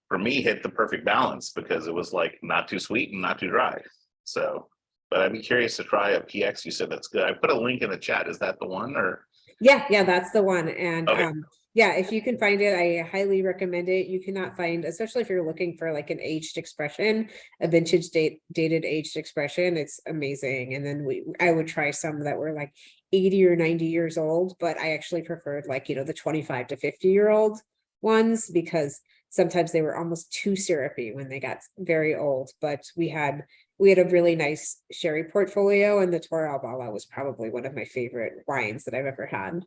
for me hit the perfect balance because it was like not too sweet and not too dry. So, but I'd be curious to try a PX. You said that's good. I put a link in the chat. Is that the one or? Yeah, that's the one. And Okay. yeah, if you can find it, I highly recommend it. You cannot find, especially if you're looking for like an aged expression, a vintage dated aged expression, it's amazing. And then I would try some that were like 80 or 90 years old, but I actually preferred like, you know, the 25 to 50-year-old ones because sometimes they were almost too syrupy when they got very old. But we had a really nice sherry portfolio, and the Tora Albala was probably one of my favorite wines that I've ever had.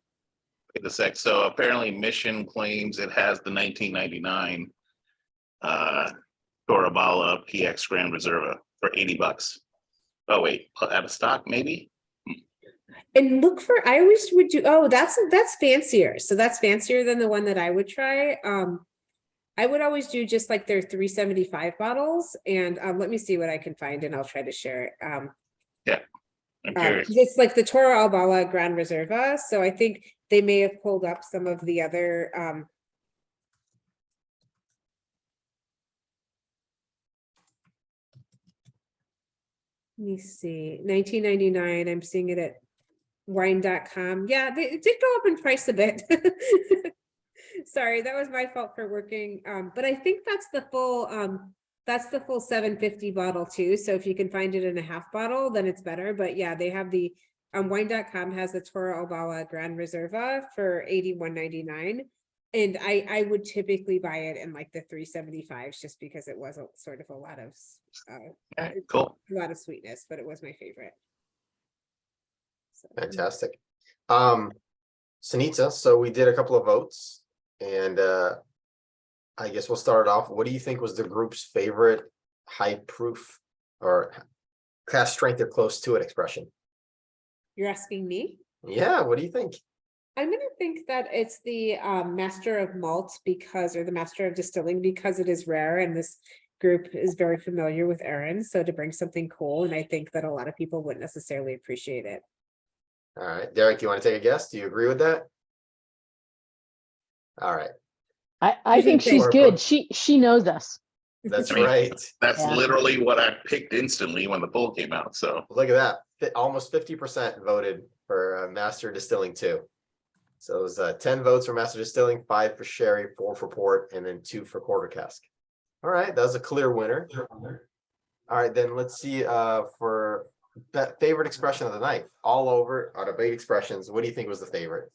Wait a sec. So apparently Mission claims it has the 1999 Torabala PX Grand Reserva for $80. Oh wait, out of stock maybe? And look for, I always would do, oh, that's fancier. So that's fancier than the one that I would try. I would always do just like their 375 bottles, and let me see what I can find and I'll try to share it. Yeah, I'm curious. It's like the Tora Albala Grand Reserva. So I think they may have pulled up some of the other let me see, 1999. I'm seeing it at wine.com. Yeah, it did go up in price a bit. Sorry, that was my fault for working. But I think that's the full 750 bottle too. So if you can find it in a half bottle, then it's better. But yeah, they have the wine.com has the Tora Albala Grand Reserva for $81.99. And I would typically buy it in like the 375s just because it was sort of a lot of Cool. a lot of sweetness, but it was my favorite. So. Fantastic. Sunita, so we did a couple of votes, and I guess we'll start off. What do you think was the group's favorite high proof or cast strength or close to it expression? You're asking me? Yeah, what do you think? I'm going to think that it's the Master of Malt or the Master of Distilling, because it is rare and this group is very familiar with Arran. So to bring something cool, and I think that a lot of people wouldn't necessarily appreciate it. All right, Derek, you want to take a guess? Do you agree with that? All right. I think she's good. She knows us. That's I mean, right. That's Yeah. literally what I picked instantly when the poll came out. So Look at that. Almost 50% voted for Master Distilling 2. So it was 10 votes for Master Distilling, 5 for Sherry, 4 for Port, and then 2 for Quarter Cask. All right, that was a clear winner. All right, then let's see for that favorite expression of the night. All over out of 8 expressions, what do you think was the favorite?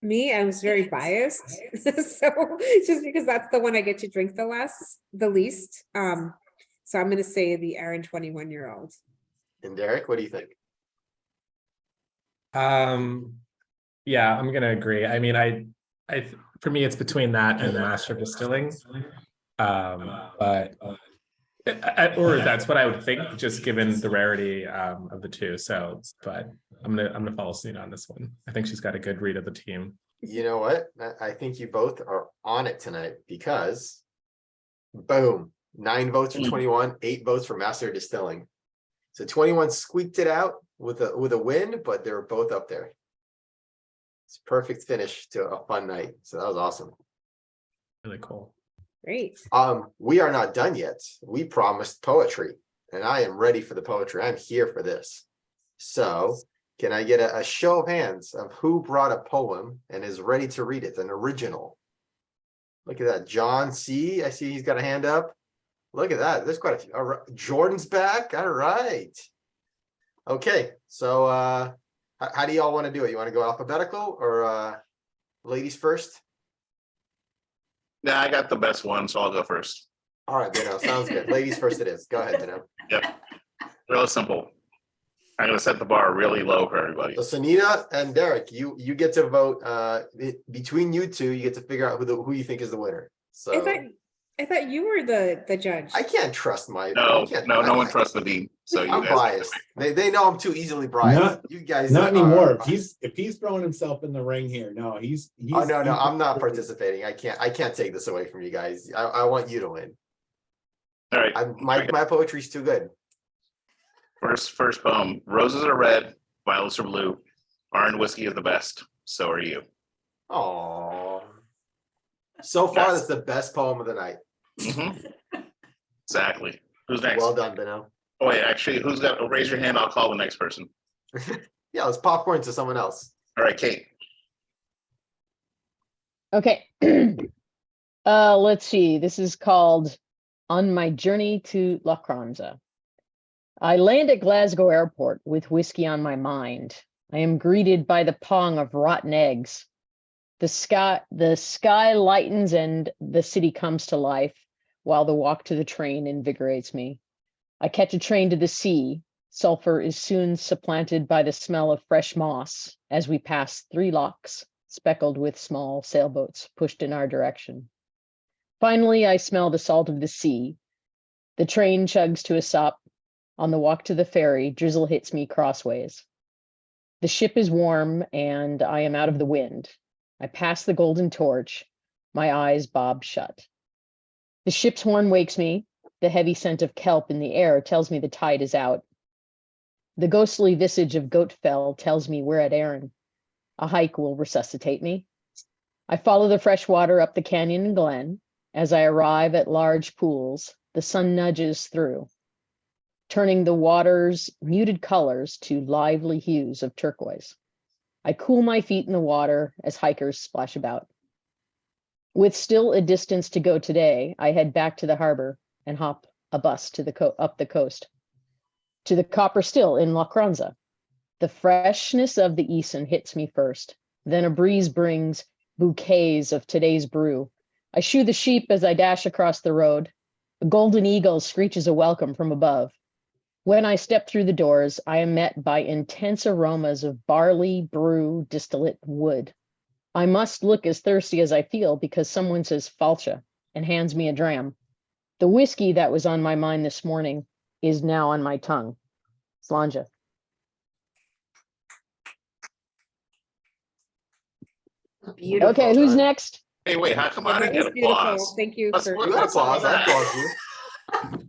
Me, I was very biased. So just because that's the one I get to drink the least. So I'm gonna say the Arran 21-year-old. And Derek, what do you think? Yeah, I'm gonna agree. I mean, for me, it's between that and the Master of Distilling. But or that's what I would think, just given the rarity of the two. So, but I'm gonna follow suit on this one. I think she's got a good read of the team. You know what? I think you both are on it tonight because boom, 9 votes for 21, 8 votes for Master Distilling. So 21 squeaked it out with a win, but they were both up there. It's a perfect finish to a fun night. So that was awesome. Really cool. Great. We are not done yet. We promised poetry, and I am ready for the poetry. I'm here for this. So can I get a show of hands of who brought a poem and is ready to read it, an original? Look at that. John C. I see he's got a hand up. Look at that. There's quite a few. All right. Jordan's back. All right. Okay. So how do y'all want to do it? You want to go alphabetical or ladies first? Yeah, I got the best one, so I'll go first. All right, Bino, sounds good. Ladies first it is. Go ahead, Bino. Yep. Real simple. I'm gonna set the bar really low for everybody. So Sunita and Derek, you get to vote between you two, you get to figure out who you think is the winner. So I thought you were the judge. I can't trust my No one trusts the dean. So you I'm guys biased. They know I'm too easily biased. You guys Not are- anymore. If he's throwing himself in the ring here, no, he's Oh no, I'm not participating. I can't take this away from you guys. I want you to win. All right. My poetry's too good. First poem. Roses are red, violets are blue. Arran whiskey is the best. So are you. Oh. So far, that's the best poem of the night. Exactly. Who's next? Well done, Bino. Oh wait, actually, who's got? Raise your hand. I'll call the next person. Yeah, let's popcorn to someone else. All right, Kate. Okay. Let's see. This is called On My Journey to La Cranza. I land at Glasgow Airport with whiskey on my mind. I am greeted by the pong of rotten eggs. The sky lightens and the city comes to life while the walk to the train invigorates me. I catch a train to the sea. Sulfur is soon supplanted by the smell of fresh moss as we pass 3 locks speckled with small sailboats pushed in our direction. Finally, I smell the salt of the sea. The train chugs to a stop. On the walk to the ferry, drizzle hits me crossways. The ship is warm and I am out of the wind. I pass the golden torch. My eyes bob shut. The ship's horn wakes me. The heavy scent of kelp in the air tells me the tide is out. The ghostly visage of Goatfell tells me we're at Arran. A hike will resuscitate me. I follow the fresh water up the canyon and glen. As I arrive at large pools, the sun nudges through, turning the water's muted colors to lively hues of turquoise. I cool my feet in the water as hikers splash about. With still a distance to go today, I head back to the harbor and hop a bus to up the coast to the Copper Still in La Cranza. The freshness of the Eason hits me first. Then a breeze brings bouquets of today's brew. I shoo the sheep as I dash across the road. A golden eagle screeches a welcome from above. When I step through the doors, I am met by intense aromas of barley, brew, distillate, wood. I must look as thirsty as I feel because someone says falcha and hands me a dram. The whiskey that was on my mind this morning is now on my tongue. Slanja. Beautiful. Okay, who's next? Hey, wait, how come I didn't That's get beautiful. applause? Thank you Let's for. work You got on some of applause. I that. applaud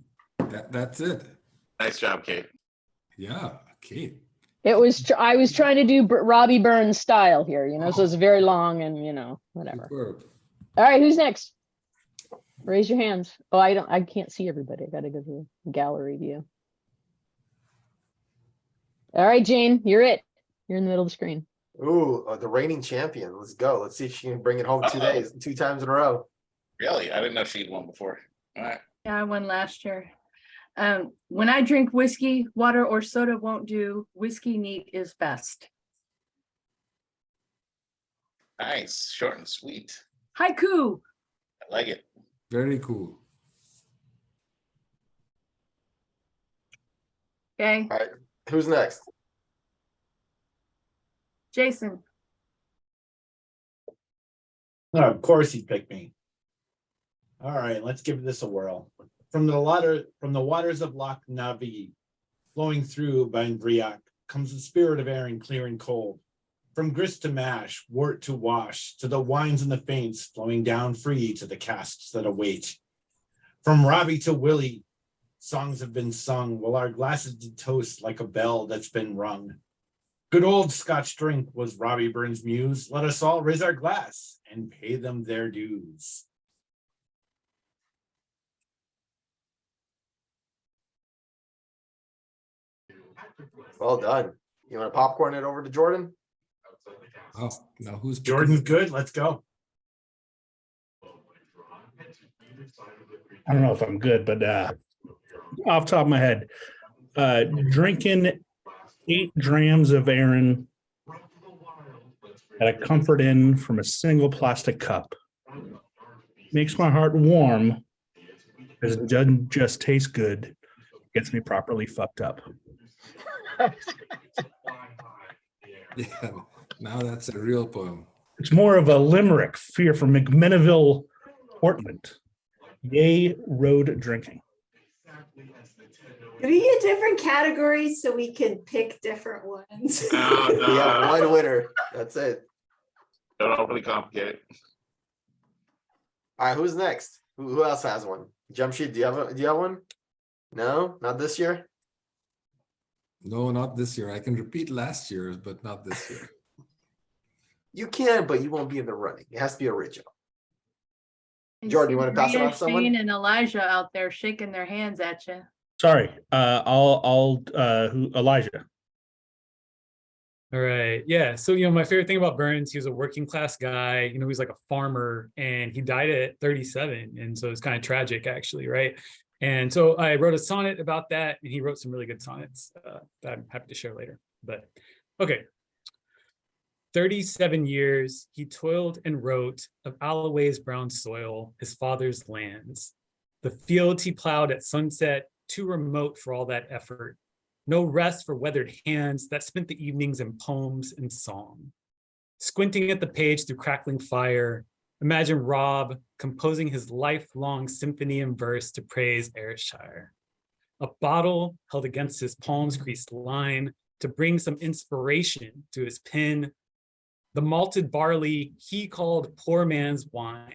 you. That's it. Nice job, Kate. Yeah, Kate. It was, I was trying to do Robbie Burns style here, so it's very long and, whatever. Superb. All right, who's next? Raise your hands. Oh, I can't see everybody. I gotta go to the gallery view. All right, Jane, you're it. You're in the middle of the screen. Ooh, the reigning champion. Let's go. Let's see if she can bring it home 2 days, 2 times in a row. Really? I didn't know she'd won before. All right. Yeah, I won last year. When I drink whiskey, water or soda won't do. Whiskey neat is best. Nice. Short and sweet. Haiku. I like it. Very cool. Okay, All right, who's next? Jason. Oh, of course he picked me. All right, let's give this a whirl. From the waters of Loch Navi, flowing through Banbriac, comes the spirit of Arran, clear and cold. From grist to mash, wort to wash, to the wines and the faints, flowing down free to the casks that await. From Robbie to Willie, songs have been sung, while our glasses do toast like a bell that's been rung. Good old Scotch drink was Robbie Burns' muse. Let us all raise our glass and pay them their dues. Well done. You want to popcorn it over to Jordan? Oh, now who's Jordan's good. Let's go. I don't know if I'm good, but off the top of my head, drinking 8 drams of Arran at a Comfort Inn from a single plastic cup makes my heart warm because it doesn't just taste good, gets me properly fucked up. Yeah, now that's a real poem. It's more of a limerick, fear from McMinnville, Portland. Yay, road drinking. Do we get different categories so we can pick different ones? We have one winner. That's it. Don't overly complicate. All right, who's next? Who else has one? Jump sheet, do you have one? No, not this year. No, not this year. I can repeat last year's, but not this year. You can, but you won't be in the running. It has to be original. Jordan, you want to pass it on to someone? Shane and Elijah out there shaking their hands at you. Sorry, Elijah. All right. Yeah. So, my favorite thing about Burns, he was a working class guy, he was like a farmer and he died at 37. And so it's kind of tragic, actually. Right. And so I wrote a sonnet about that, and he wrote some really good sonnets that I'm happy to share later. But okay. 37 years he toiled and wrote of Alloway's brown soil, his father's lands. The fields he plowed at sunset, too remote for all that effort. No rest for weathered hands that spent the evenings in poems and song. Squinting at the page through crackling fire, imagine Rob composing his lifelong symphony in verse to praise Ayrshire. A bottle held against his palm's creased line to bring some inspiration to his pen. The malted barley he called poor man's wine,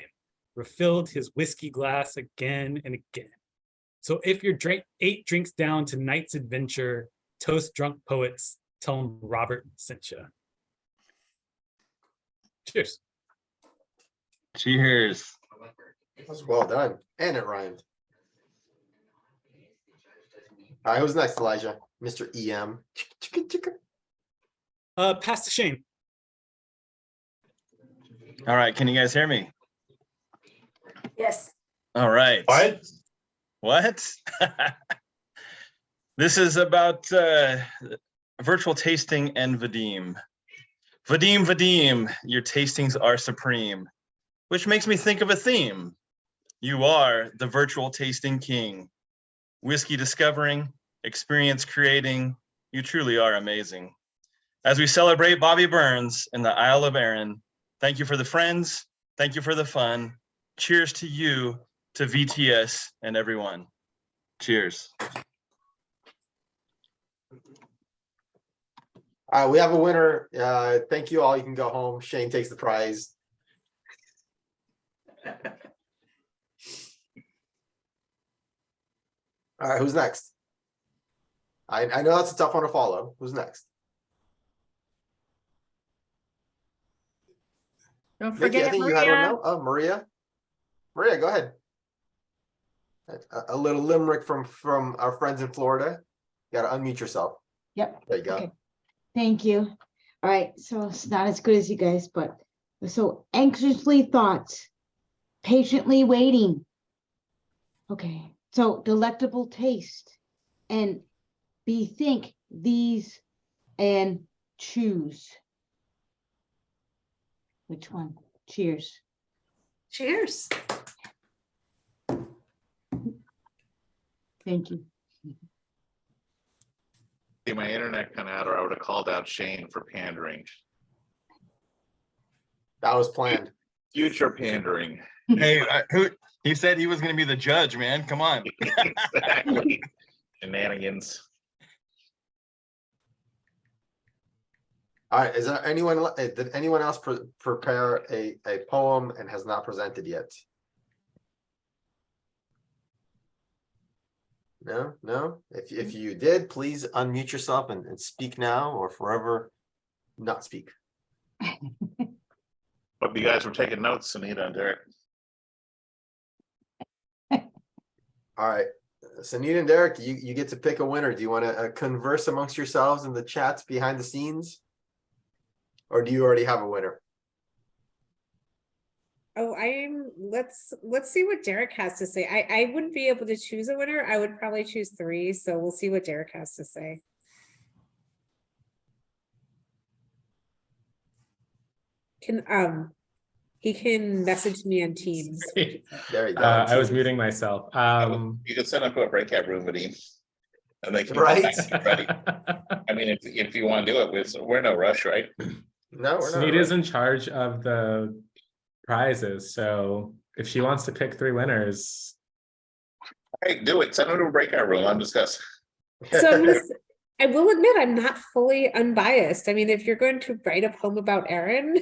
refilled his whiskey glass again and again. So if you're 8 drinks down to night's adventure, toast drunk poets, tell them Robert sent you. Cheers. Cheers. That's well done. And it rhymed. All right, who's next, Elijah? Mr. EM. Pass to Shane. All right, can you guys hear me? Yes. All right. What? This is about virtual tasting and Vadim. Vadim, your tastings are supreme, which makes me think of a theme. You are the virtual tasting king. Whiskey discovering, experience creating, you truly are amazing. As we celebrate Bobby Burns in the Isle of Arran, thank you for the friends, thank you for the fun. Cheers to you, to VTS and everyone. Cheers. All right, we have a winner. Thank you all. You can go home. Shane takes the prize. All right, who's next? I know that's a tough one to follow. Who's next? Don't Nikki, I forget think you had one Maria. now. Oh, Maria. Maria, go ahead. A little limerick from our friends in Florida. You gotta unmute yourself. Yep. There you go. Okay. Thank you. All right, so it's not as good as you guys, but so anxiously thoughts, patiently waiting. Okay, so delectable taste and bethink these and choose. Which one? Cheers. Cheers. Thank you. See, my internet cut out, or I would have called out Shane for pandering. That was planned. Future pandering. Hey, he said he was going to be the judge, man. Come on. Exactly. Shenanigans. All right, is there anyone, did anyone else prepare a poem and has not presented yet? No. If you did, please unmute yourself and speak now or forever not speak. But you guys were taking notes, Anita and Derek. All right. Sunita and Derek, you get to pick a winner. Do you want to converse amongst yourselves in the chats behind the scenes? Or do you already have a winner? Oh, let's see what Derek has to say. I wouldn't be able to choose a winner. I would probably choose 3, so we'll see what Derek has to say. He can message me on Teams. There you go. I was muting myself. You could send him to a breakout room, but and they can Right. ready. I mean, if you want to do it, we're in no rush, right? No, we're not. Sunita's in charge of the prizes, so if she wants to pick 3 winners. Hey, do it. Send them to a breakout room. I'm discussing. So I will admit I'm not fully unbiased. I mean, if you're going to write a poem about Arran,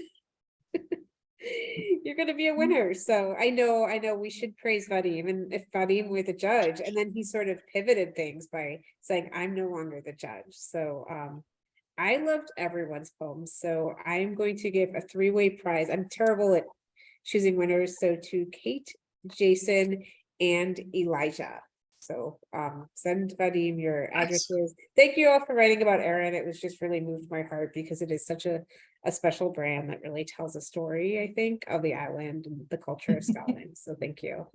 you're going to be a winner. So I know we should praise Vadim, and if Vadim were the judge, and then he sort of pivoted things by saying, I'm no longer the judge. So I loved everyone's poems. So I'm going to give a 3-way prize. I'm terrible at choosing winners. So to Kate, Jason, and Elijah. So send Vadim your addresses. Thank you all for writing about Arran. It was just really moved my heart because it is such a special brand that really tells a story, I think, of the island and the culture of Scotland. So thank you.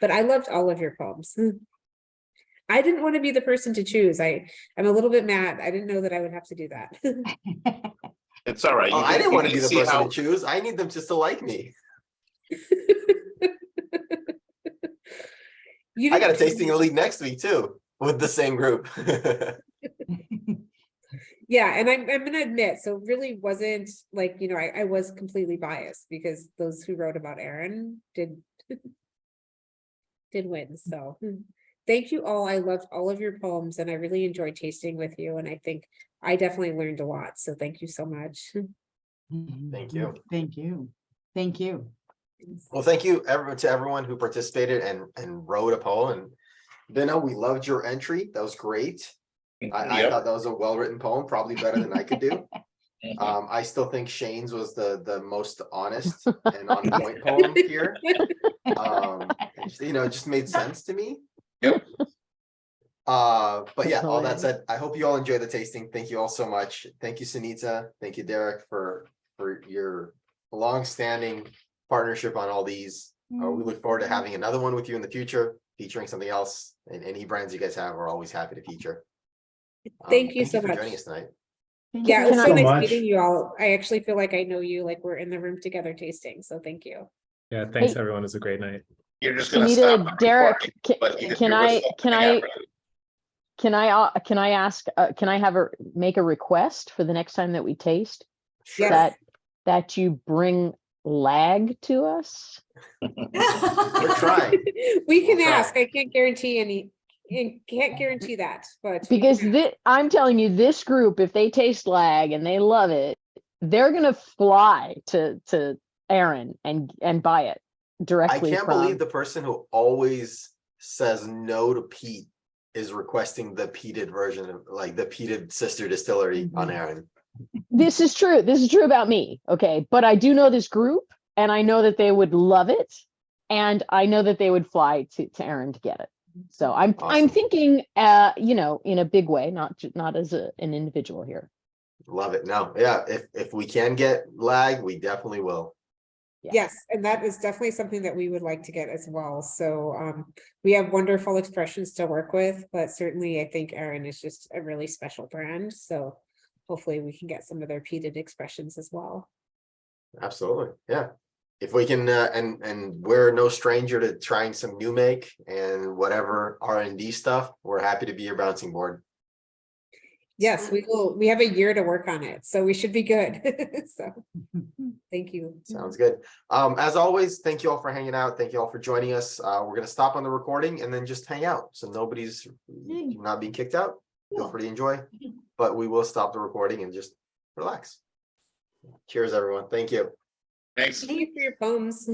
But I loved all of your poems. I didn't want to be the person to choose. I'm a little bit mad. I didn't know that I would have to do that. It's all right. Oh, I didn't want to be the person to choose. I need them just to like me. I got a tasting elite next week too with the same group. Yeah, and I'm gonna admit, so it really wasn't like, I was completely biased because those who wrote about Arran did win. So thank you all. I loved all of your poems and I really enjoyed tasting with you. And I think I definitely learned a lot. So thank you so much. Thank you. Thank you. Thank you. Well, thank you to everyone who participated and wrote a poem. And Dino, we loved your entry. That was great. I thought that was a well-written poem, probably better than I could do. I still think Shane's was the most honest and on point poem here. It just made sense to me. Yep. But yeah, all that said, I hope you all enjoy the tasting. Thank you all so much. Thank you, Sunita. Thank you, Derek, for your long-standing partnership on all these. We look forward to having another one with you in the future, featuring something else. And any brands you guys have, we're always happy to feature. Thank you so for much. joining us tonight. Yeah, it was so so nice much. meeting you all. I actually feel like I know you, like we're in the room together tasting. So thank you. Yeah, thanks Hey. everyone. It was a great night. You're just gonna stop. Anita, the Derek, recording, but can you were I still can hanging I out. can I ask can I have make a request for the next time that we taste Yes. that you bring lag to us? We're trying. We can We'll try. ask. I can't guarantee that, but we Because can ask. I'm telling you, this group, if they taste lag and they love it, they're gonna fly to Arran and buy it I directly can't from. believe the person who always says no to peat is requesting the peated version of like the peated sister distillery on Arran. This is true. This is true about me. Okay. But I do know this group and I know that they would love it. And I know that they would fly to Arran to get it. So I'm Awesome. thinking, in a big way, not as an individual here. Love it. No, yeah. If we can get lag, we definitely will. Yeah. Yes, and that is definitely something that we would like to get as well. So we have wonderful expressions to work with, but certainly I think Arran is just a really special brand. So hopefully we can get some of their peated expressions as well. Absolutely. Yeah. If we can, and we're no stranger to trying some new make and whatever R&D stuff, we're happy to be your bouncing board. Yes, we will. We have a year to work on it, so we should be good. So thank you. Sounds good. As always, thank you all for hanging out. Thank you all for joining us. We're going to stop on the recording and then just hang out. So nobody's not being kicked out. Feel free to enjoy, but we will stop the recording and just relax. Cheers, everyone. Thank you. Thanks. Thank you for your poems.